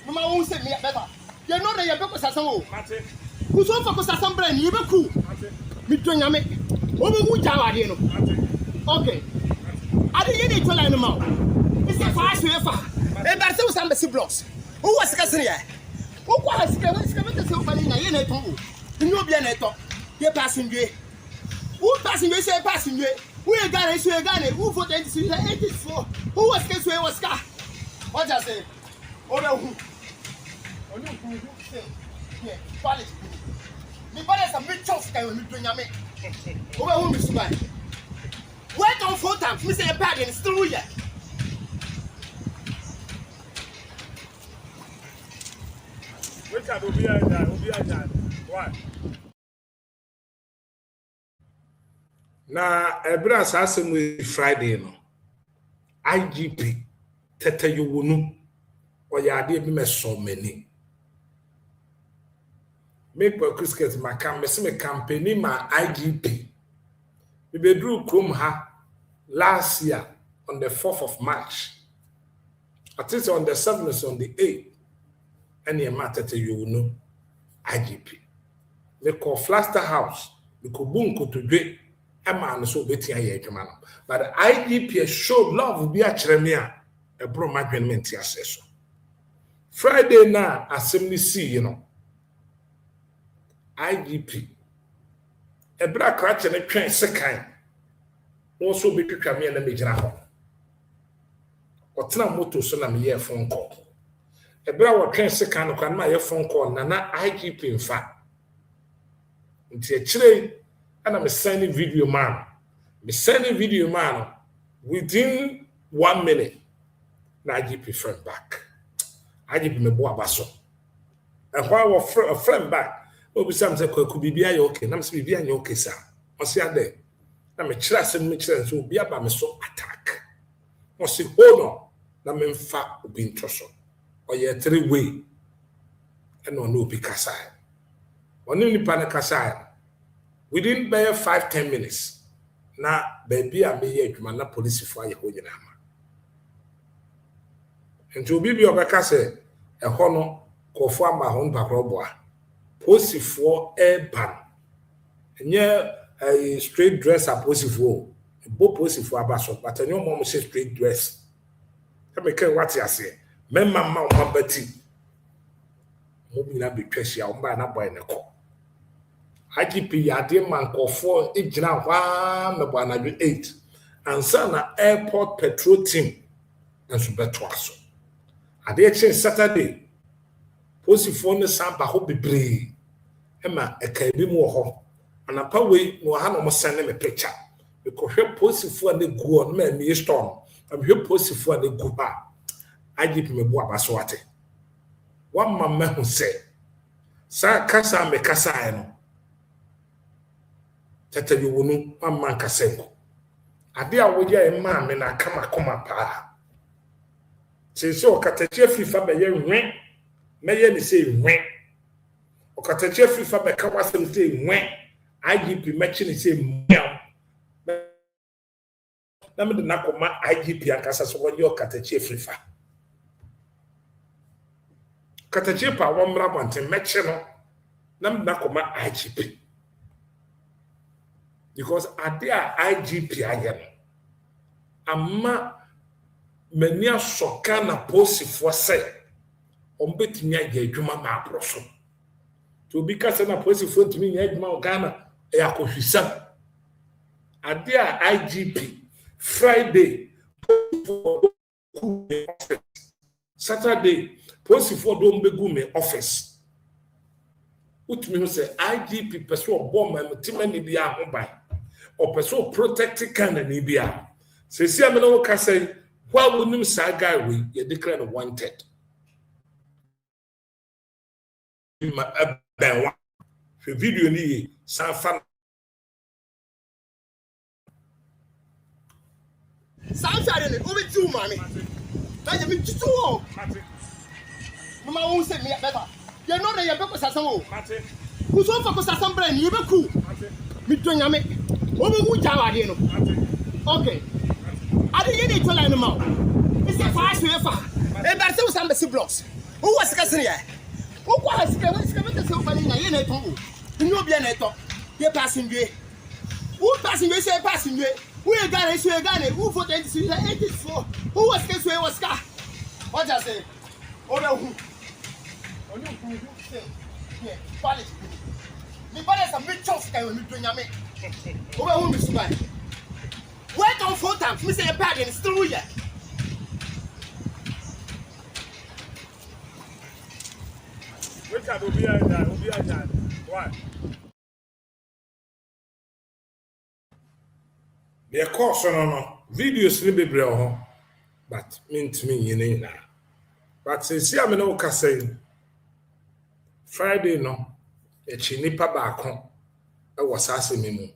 Mama won se me beta. You know that you be ko sasam o. Ku so fa ko sasam bra ni be ku. Me do nyame. O be ku jawade no. Okay. Ade ye ni tola no ma. Ise fa aso e fa. E bar se usam be si blocks. Who was kasene ya? Who was kasene se fa ni na ye na ton o. Ni obi na to. Ye passing way. Who passing way say passing way. Who you got it, you got it. Who for 84? Who was case where was car? What I say? Oh no, who? Oh no, who say? Yeah, Palace. Me Palace a bit tough guy when you doing me. Over whom is bad. Wait on 4 times, me say a bad and still here. Wait up, obi ajan. Why? Na ebra asase mu Friday no. IGP tete yowonu. yade bi me so many make Kwaku skit my campaign my IGP we be drew krom ha last year on the 4th of March at least on the 7th on the 8th any matter to you know IGP they call Flaster House we could boom to do a man so betia ye man but the IGP showed love be a cheremia a bro magnement so Friday na assembly see you know IGP a black cratch and a train second also be twitwa me na me gina ho otena moto so na me ye phone call e bra wo train second no kan ma ye phone call na IGP mfa nti e kire ana me sending video man within 1 minute na IGP friend back IGP me bo abaso and why was a friend back obi sam say Kwaku bibia ye okay na me say bibia ye okay sir o say ade na me kira sem me kira so obi aba me so attack o say hold on na me mfa obi ntoso o ye 3 way and no obi kasa oni nipa na kasa within by 5-10 minutes na baby a me ye adwuma na police fo aye ho nyina ma ento obi bi obeka say e ho no kofo ama ho npa kroboa posifo ban nye a straight dress posifo bo posifo abaso but enyo mom say straight dress e me kan what ya say memma ma o mabati mo bi na betwahia o mba na boy ne ko IGP yade man kofo ejina hwa me bo na 8 ansa na airport patrol team nso beto aso ade eche Saturday posifo ne samba ho bebre ema eka bi mu ho anapa we no ha no mo send me picture because posifo ne gu on ma mi storm am posifo ne gu ba IGP me bo abaso ate one mama hu say sa kasa me kasa no tata bi wonu mama kasa ko ade a wo ye ma me na kama koma pa se o katache fifa be ye nwe meye ni say nwe o katache fifa be ka wasem say nwe IGP mechi ni say meow na me na koma IGP akasa so wo ye o katache fifa katache pa wo mra monte mechi no na me na koma IGP because ade a IGP ayen amma mania soka na posifo say ombetimi age adwuma ma aproso to bi ka say na posifo ntimi nya adwuma o Ghana e akohwisa ade a IGP Friday Saturday posifo do mbegu me office utimi ho say IGP person obo ma mtima ni bia ho ban o person protect Ghana ni bia se si amena wo ka say why would you say guy we you declare wanted ma ben wa video ni san fan san fare ni obi tu mami na je mi tutu o mama won say me better you know that you be ko sasan o ku so fa ko sasan bra ni be ku mi do nyame o be hu jawa de no okay ade ye ni tola no ma it's a fast way fa e bar se usam be blocks who was kasene ya who kwa sika we sika be se o bani na ye na ton o ni obi na ton ye passing way who passing way say passing way who e Ghana so e Ghana who for 84 who was case way was car what I say o be hu oni hu say yeah quality me bale some big chance kai we mi do nyame o be hu mi subai wait on 4 times me say a bag and still here which are obi aja why the course no videos ni bebre ho but mint me yin na but since am no ka say Friday no e chi nipa ba ko e wasase me mu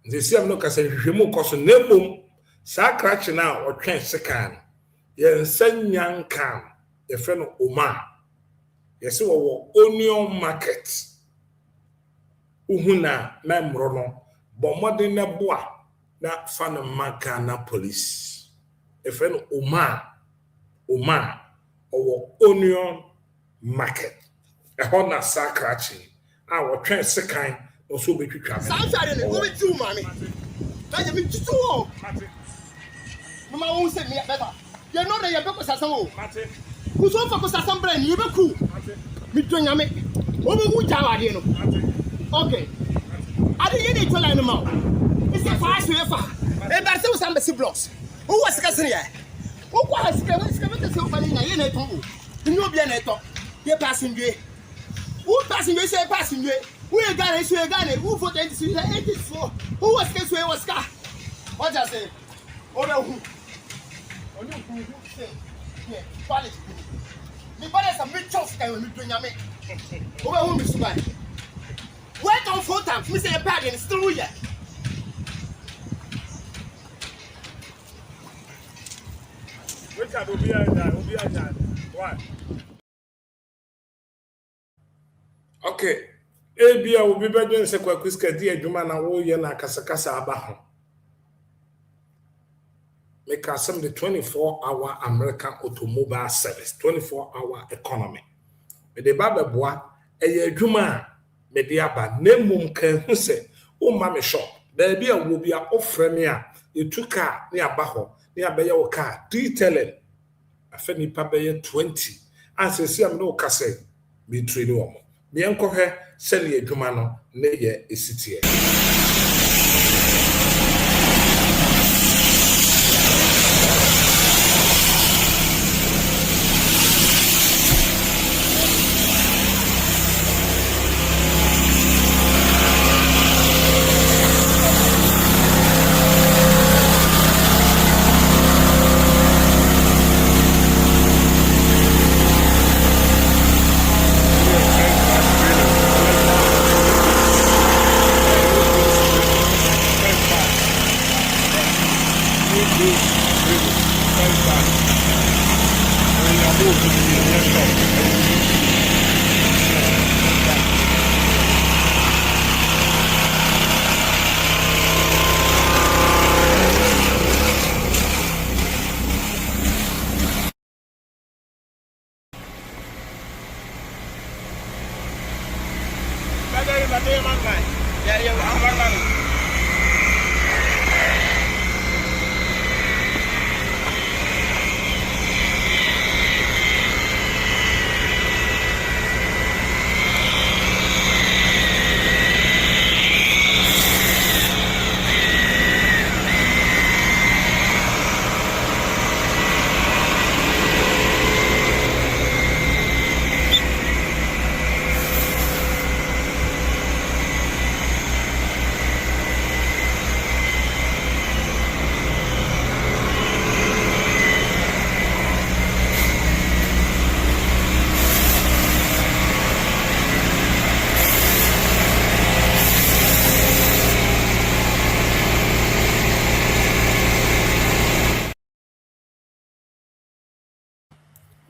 since am no ka say hwehwemu course na bom sa krache na o twen sekan ye nsanyan kan your friend Oma. Yes, onion market. Uhuna na mrono. Bomode na boa na fan Magana police. A friend Oma or onion market. A Honda Sakrachi. Our train second also be quick. Sometimes over 2 money. That's me 2. Mama won't say me better. You know that you're because of some. Who's over because of some brand, you be cool. Me doing a make. Over who tower, you know. Okay. I didn't need to learn them out. It's a fast way far. And that's those embassy blocks. Who was casting here? Who was coming to somebody in a unit? You know, be a net up. You're passing way. Who passing way say passing way? Who you got it? Who for 84? Who was this way was car? What I say? Oh no, who say? Yeah, quality. Me bother some big chops can we doing a me. Over who Mr. Guy? Wait on 4 times. Me say a bag and still here. Which I will be that. Why? Okay. Ebia will be better than Kwaku dear Jumana Woyana Casacasa Abaho. Make us some the 24-hour American automobile service, 24-hour economy. But the Baba Bois, a Juma, Mediaba, Nemum can who say, oh, mammy shop, there be a will be a offering here. You took car near Baho, near Bayo car, detailing a Fanny Pabaya 20. As I see, I'm no casse, be training. The uncle her, Sally a Jumano, near a city.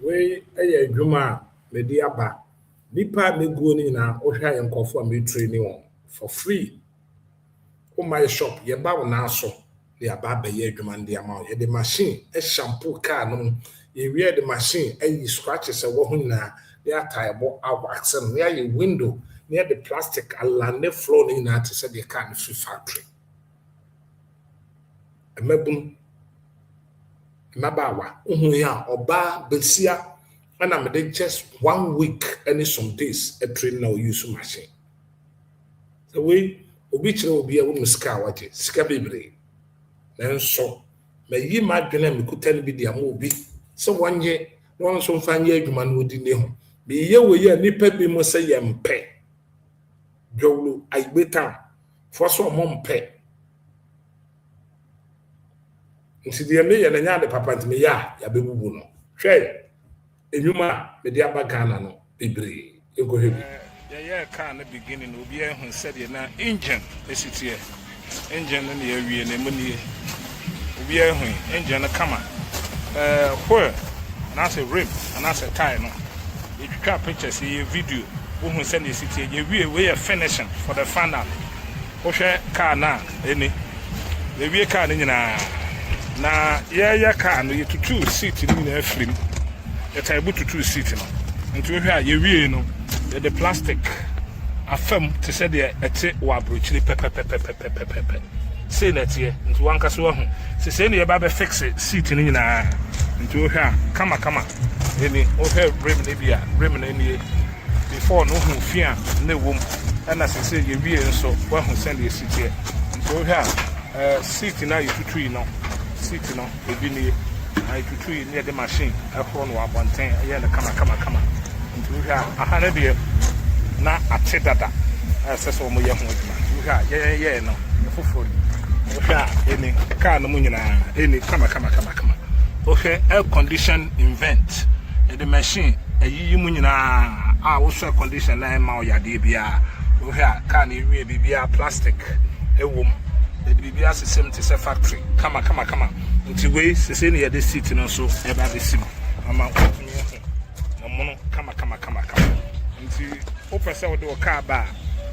We a Juma, Mediaba, Nipa Meguni na Osha and conform me training for free. Oh, my shop, ye bow now so. The ababa ye demand the amount. The machine, a shampoo car, no. You wear the machine, and you scratches a woman now. They are tired of wax and near your window, near the plastic, a land flown in at said they can't free factory. A mebum Mabawa, ya Oba Besia, and I'm just 1 week and some days a train now use machine. The way Obicha will be a woman scout, scabibre. Then so, may ye might me could tell me the movie. So 1 year, no one so fine year man would in him. Be ye we nipper be must say pay. Jolu, I better for some mom pay. Nti de me ye na nya de papa ntime ya bebubu no hwe enwuma me de abagana no bebre ekohebi ya car na beginning obi ehun said na engine esitie engine na ye wie na mu nie obi ehun engine na kama where and I say rim, and I say tire. No, if you can pictures, see video, who send the city, we are finishing for the final. Okay, car now, any. The we car in na yeah car no you to 2 seat in the frame. It's able to 2 seat no. Into here you no the plastic afam to say the ete wa brochili pepe. Say that here into one kaso ho. Say na ba be fix seat ni na. Into here kama any okay rim na any before no hu fia na wom and as say you wie nso wa hu send the seat here. Into here seat na you to no. Seat no ebi ni I to near the machine I run one bonten yeah the kama into here ahana de na atedada so mo ye ho aduma yeah no foforo any car no mu nyina any kama okay air condition invent the machine ayi mu nyina also condition na ma o yade bia okay car na ewie bibia plastic ewom the bibia system to say factory kama until we say near the city no so eba the sim ama no mono kama until open say the car ba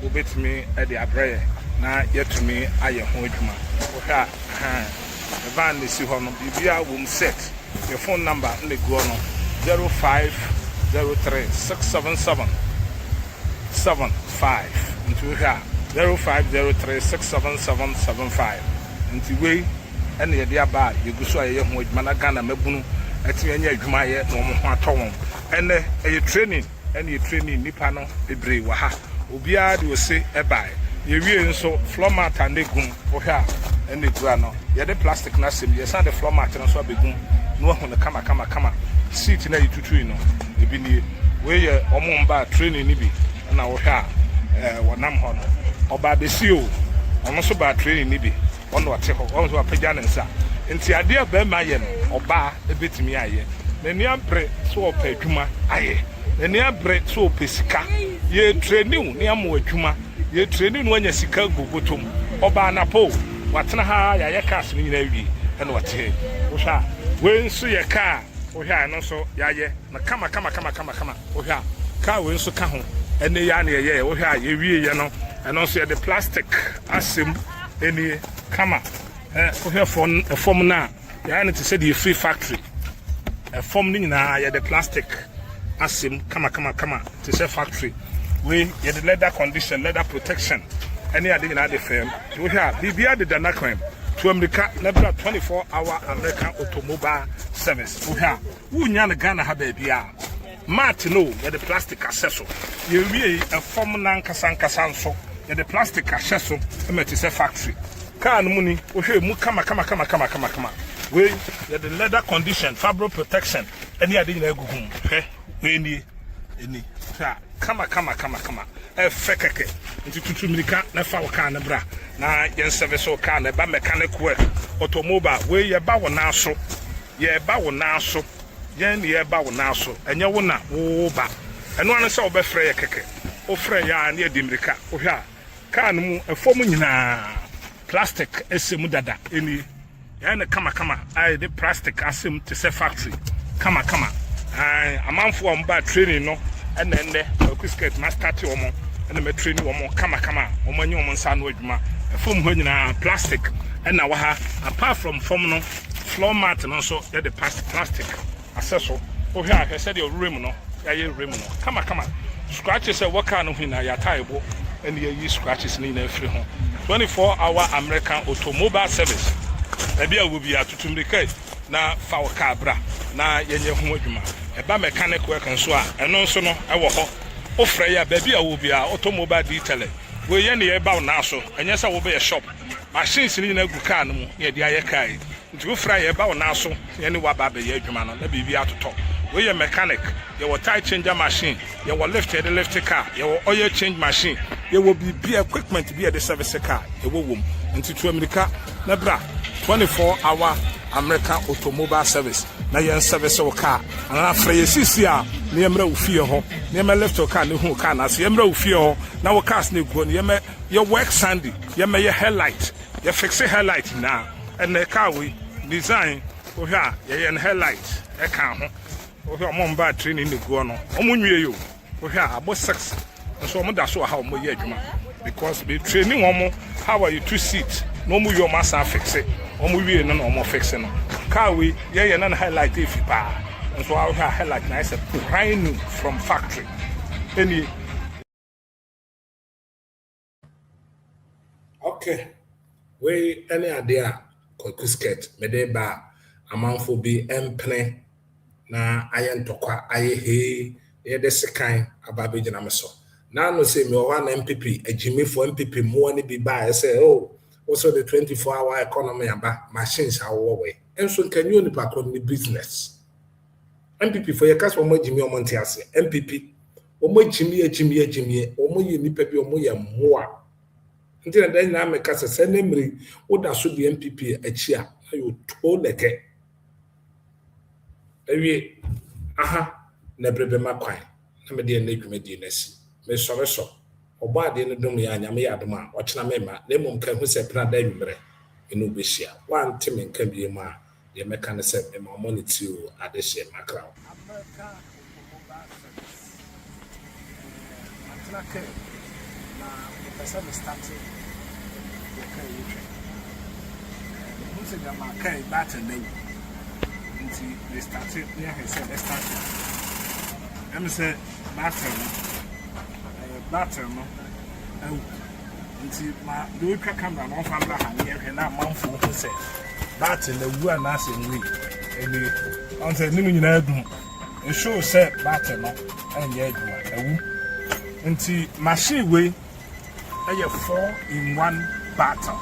obetimi e the abrɛ na yetumi aye ho adwuma wo hwa the van ni si ho no bibia wom set your phone number in the go no 0503 67775 until hwa 0503677775 until we and the idea ba you go so aye ho adwuma na Ghana mabunu ati anya adwuma ye no mo ho atɔ and a training and you training nipa no bebre wa ha obia de ose ebai ye wie nso floor mat and egum wo hwa and the gua no ye de plastic na sem ye san the floor mat no so abegum no ho no kama seat na yitutu no ebi ni we ye omo mba training ni bi na wo hwa wonam ho no oba besi o ono so ba training ni bi ono ate ho ono so apagya ne nsa nti ade ba ma ye no oba ebetimi aye na ni ampre so opa adwuma aye na ni abre so opesika ye training ni amo adwuma ye training no anya sika gogotom oba napo watena ha ya ye cars ni nyina wi ene wate wo hwa we nso ye car wo hwa no so ya ye na kama wo hwa car we nso ka ho ene ya na ye wo hwa ye wi ye no eno so ye the plastic asem eni kama wo hwa form na ya na to say the free factory form ni nyina ye the plastic asim kama to say factory we ye the leather condition leather protection any other in the firm we have bibia the danakwan to America never 24-hour American automobile service we have unya na Ghana ha ba bia Martino ye the plastic accessor ye wie a form nan kasan so ye the plastic accessor e to say factory car no muni we hwe mu kama we ye the leather condition fabric protection any other in egugun we any kama fekeke nti tutumilika na fa waka na bra na yen service waka na ba mechanic work automobile we ye ba wona so yen ye ba wona so enye wona wo ba eno an se obefre ye keke ofre ya na edimrika wo hwa car no mu efom nyina plastic esem dada eni yen kama I the plastic asem to say factory kama amanfo amba training no and then the quick na start omo and me training omo kama omo anyi omo nsa no adwuma form ho nyina plastic and na wa ha apart from form no floor mat no so the plastic accessor o hia he said your rim no ya ye rim no kama scratches e waka no hina ya taibo and ye use scratches ni na free ho 24-hour American automobile service ebia wo bia tutumrika na fa waka bra na yenye ho adwuma eba mechanic work nso a eno nso no ewo ho ofre ya ba bia wo bia automobile detailer we ye ne ye ba na so enye sa wo be shop machines ni na gu car no mu ye dia ye kai nti wo fra ye ba na so ye ne wa ba be ye adwuma no na bibia atoto we ye mechanic ye wo tire changer machine ye wo lift car ye wo oil change machine ye wo bibia equipment bia the service car ye wo wom nti to America na bra 24-hour American automobile service na yen service o car ana frɛ sisi a ne yemra ufie ho ne yemra left o car ne hu car na so yemra ufie ho na wo cars ne go ne yemra ye work sandy yemra ye headlight ye fix headlight na and the car we design o hwa ye yen headlight e kan ho Okay, I'm on bad training the go on. You. Okay, about 6. So I'm that's how I'm because the training how are you to sit? No more your master fix it. We no more fixing. Car we yeah highlight if you buy. And so I highlight nice brand new from factory. Any okay. We any idea Kwaku skirt me de ba amanfo bi empene na aye ntokwa aye he ye de sekan ababe gina me so na no say me one MPP agimefo MPP mo ani bi ba say oh also the 24-hour economy aba machines awo we enso nkanyo ni pa ni business MPP for your case for mo agimi o monte ase MPP o mo agimi o mo ye nipa bi o mo ye moa nti na dan na me kasa se na mri wo da so bi MPP achi a ayo to leke ewie aha na brebe makwan na me de na dwumadi na si me so obo ade no dom ya nyame ya dom a ochena me ma na mum kan hu se pra da nwumre enu behia wan te me nka bi mu a de me kan se me ma monitor ade hye makra person started okay who said that my car battle day until they started near he said let's start I'm say battle no until my do we camera no fan that here na manfo who say battle the wu na say we and on say nimu nyina adum e show say battle no anya aduma ewu until machine we a 4-in-1 battle.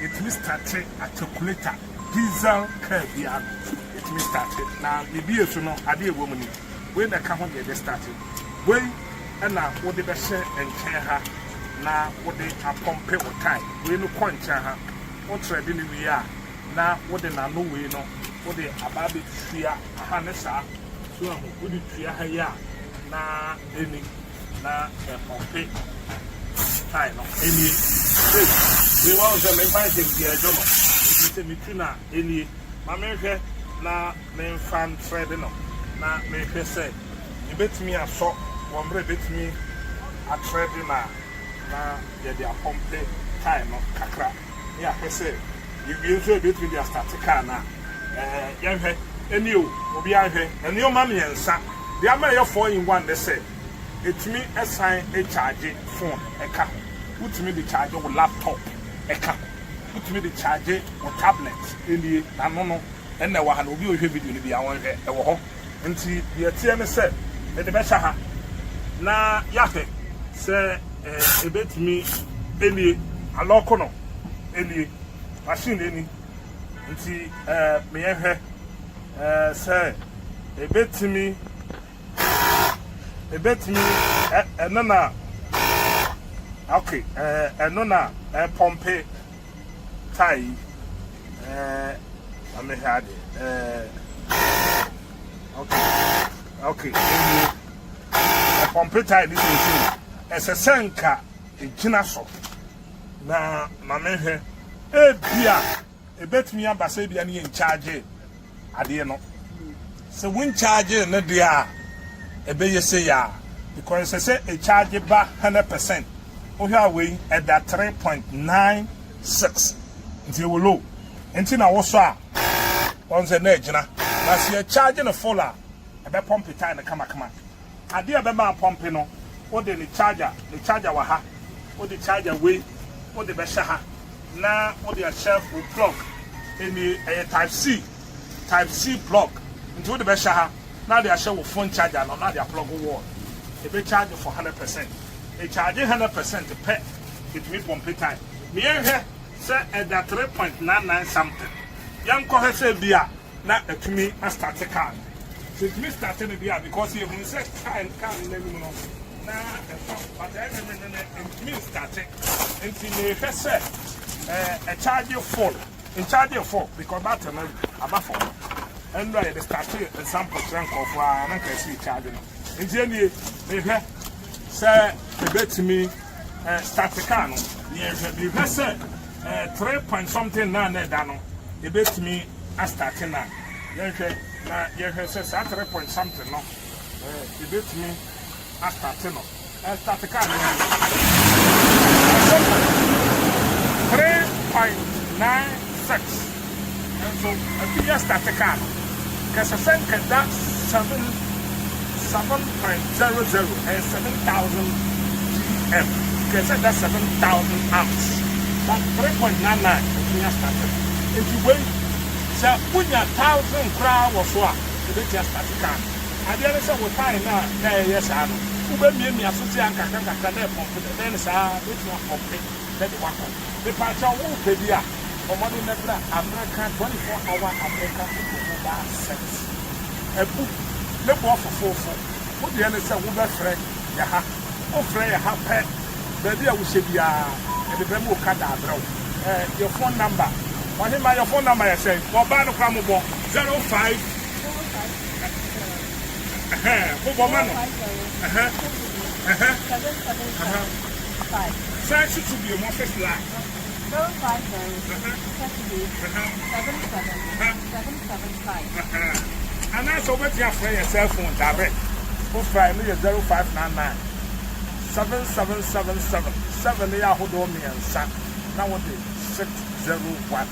It means started a calculator, diesel car. It means started. Now, the beers you know, I dear woman, when the come get started. When and now what the best and chair her. Now what they are pumping or time. We no point her. What's ready we are. Now what they are no way no. What they are about it fear a harnessa. So I'm going to fear her ya. Now any now a pumping. Time any we want to invite him here jomo it is me tuna any mamehwe na me fan thread no na me pese e betimi aso wombre betimi a thread na ye dia pompe time no kakra ya pese you so betimi dia start car na yehwe any obi ahwe any o ma me ensa dia ma ye 4-in-1 they say it me assign a charge phone eka put me the charge with laptop eka put me the charge with tablet any na no and na wa ha no bi o hwe video ni bi awon hwe e wo ho nti ye tie me say e de be sha ha na ya fe say e betimi any aloko no any machine any nti me ye hwe say e betimi nana okay nana pompe tai I may had okay pompe tai this is as a senka gina so na mamehe bia e betimi abasa bia na in charge ade no so when charge na dia ebe say ya because say a charge ba 100% o here we at that 3.96 until we low until na wo so a on say na gina na say charge na full a ebe pump time na kama ade ebe ma pump no o de the charger wa ha o the charger we o de be sha ha na o de shelf will plug any type C plug until the be sha ha. Now they are showing phone charger, now they are plug wall. If they charge for 100%, they charge 100% to pay it will pump time. Me here say at that 3.99 something. Young cohe say beer, not to me I start a car. So it me starting the beer because you say time can't let me know. Nah, but I me starting until me say a charge full. In charge full because that's about full. And right, they started a sample trunk of an see charging. In Jenny, they say, they bet to me, start the car. Yes, they said 3 point something now, they bet to me, I started now. na you say 3 point something no. You beat me at starting no. Start car. 3.96. And so I think you start the car. Because I think that's 7.00 and 7,000 GM. Because that's 7,000 amps. But 3.99 you started. If you wait, so put your 1,000 crowd or so, you just start the car. I didn't say what time now, yes, I know. Who made me associate and can pump it, then it's not complete. Let it work. The patch of Wikipedia for money American 24-hour American sense. A book, the boss for 4. What the other say, Uber friend, Yaha, oh, friend, ha pet, the dear we should be and the Bemo Cadabro. Your phone number. What am I your phone number? I say, for Bano Crambo 05. Try to be a more first line. 050-77-775. And that's over your friend your cell phone direct. Who find me 0599 7777 7 year hold on me and son. Now what 601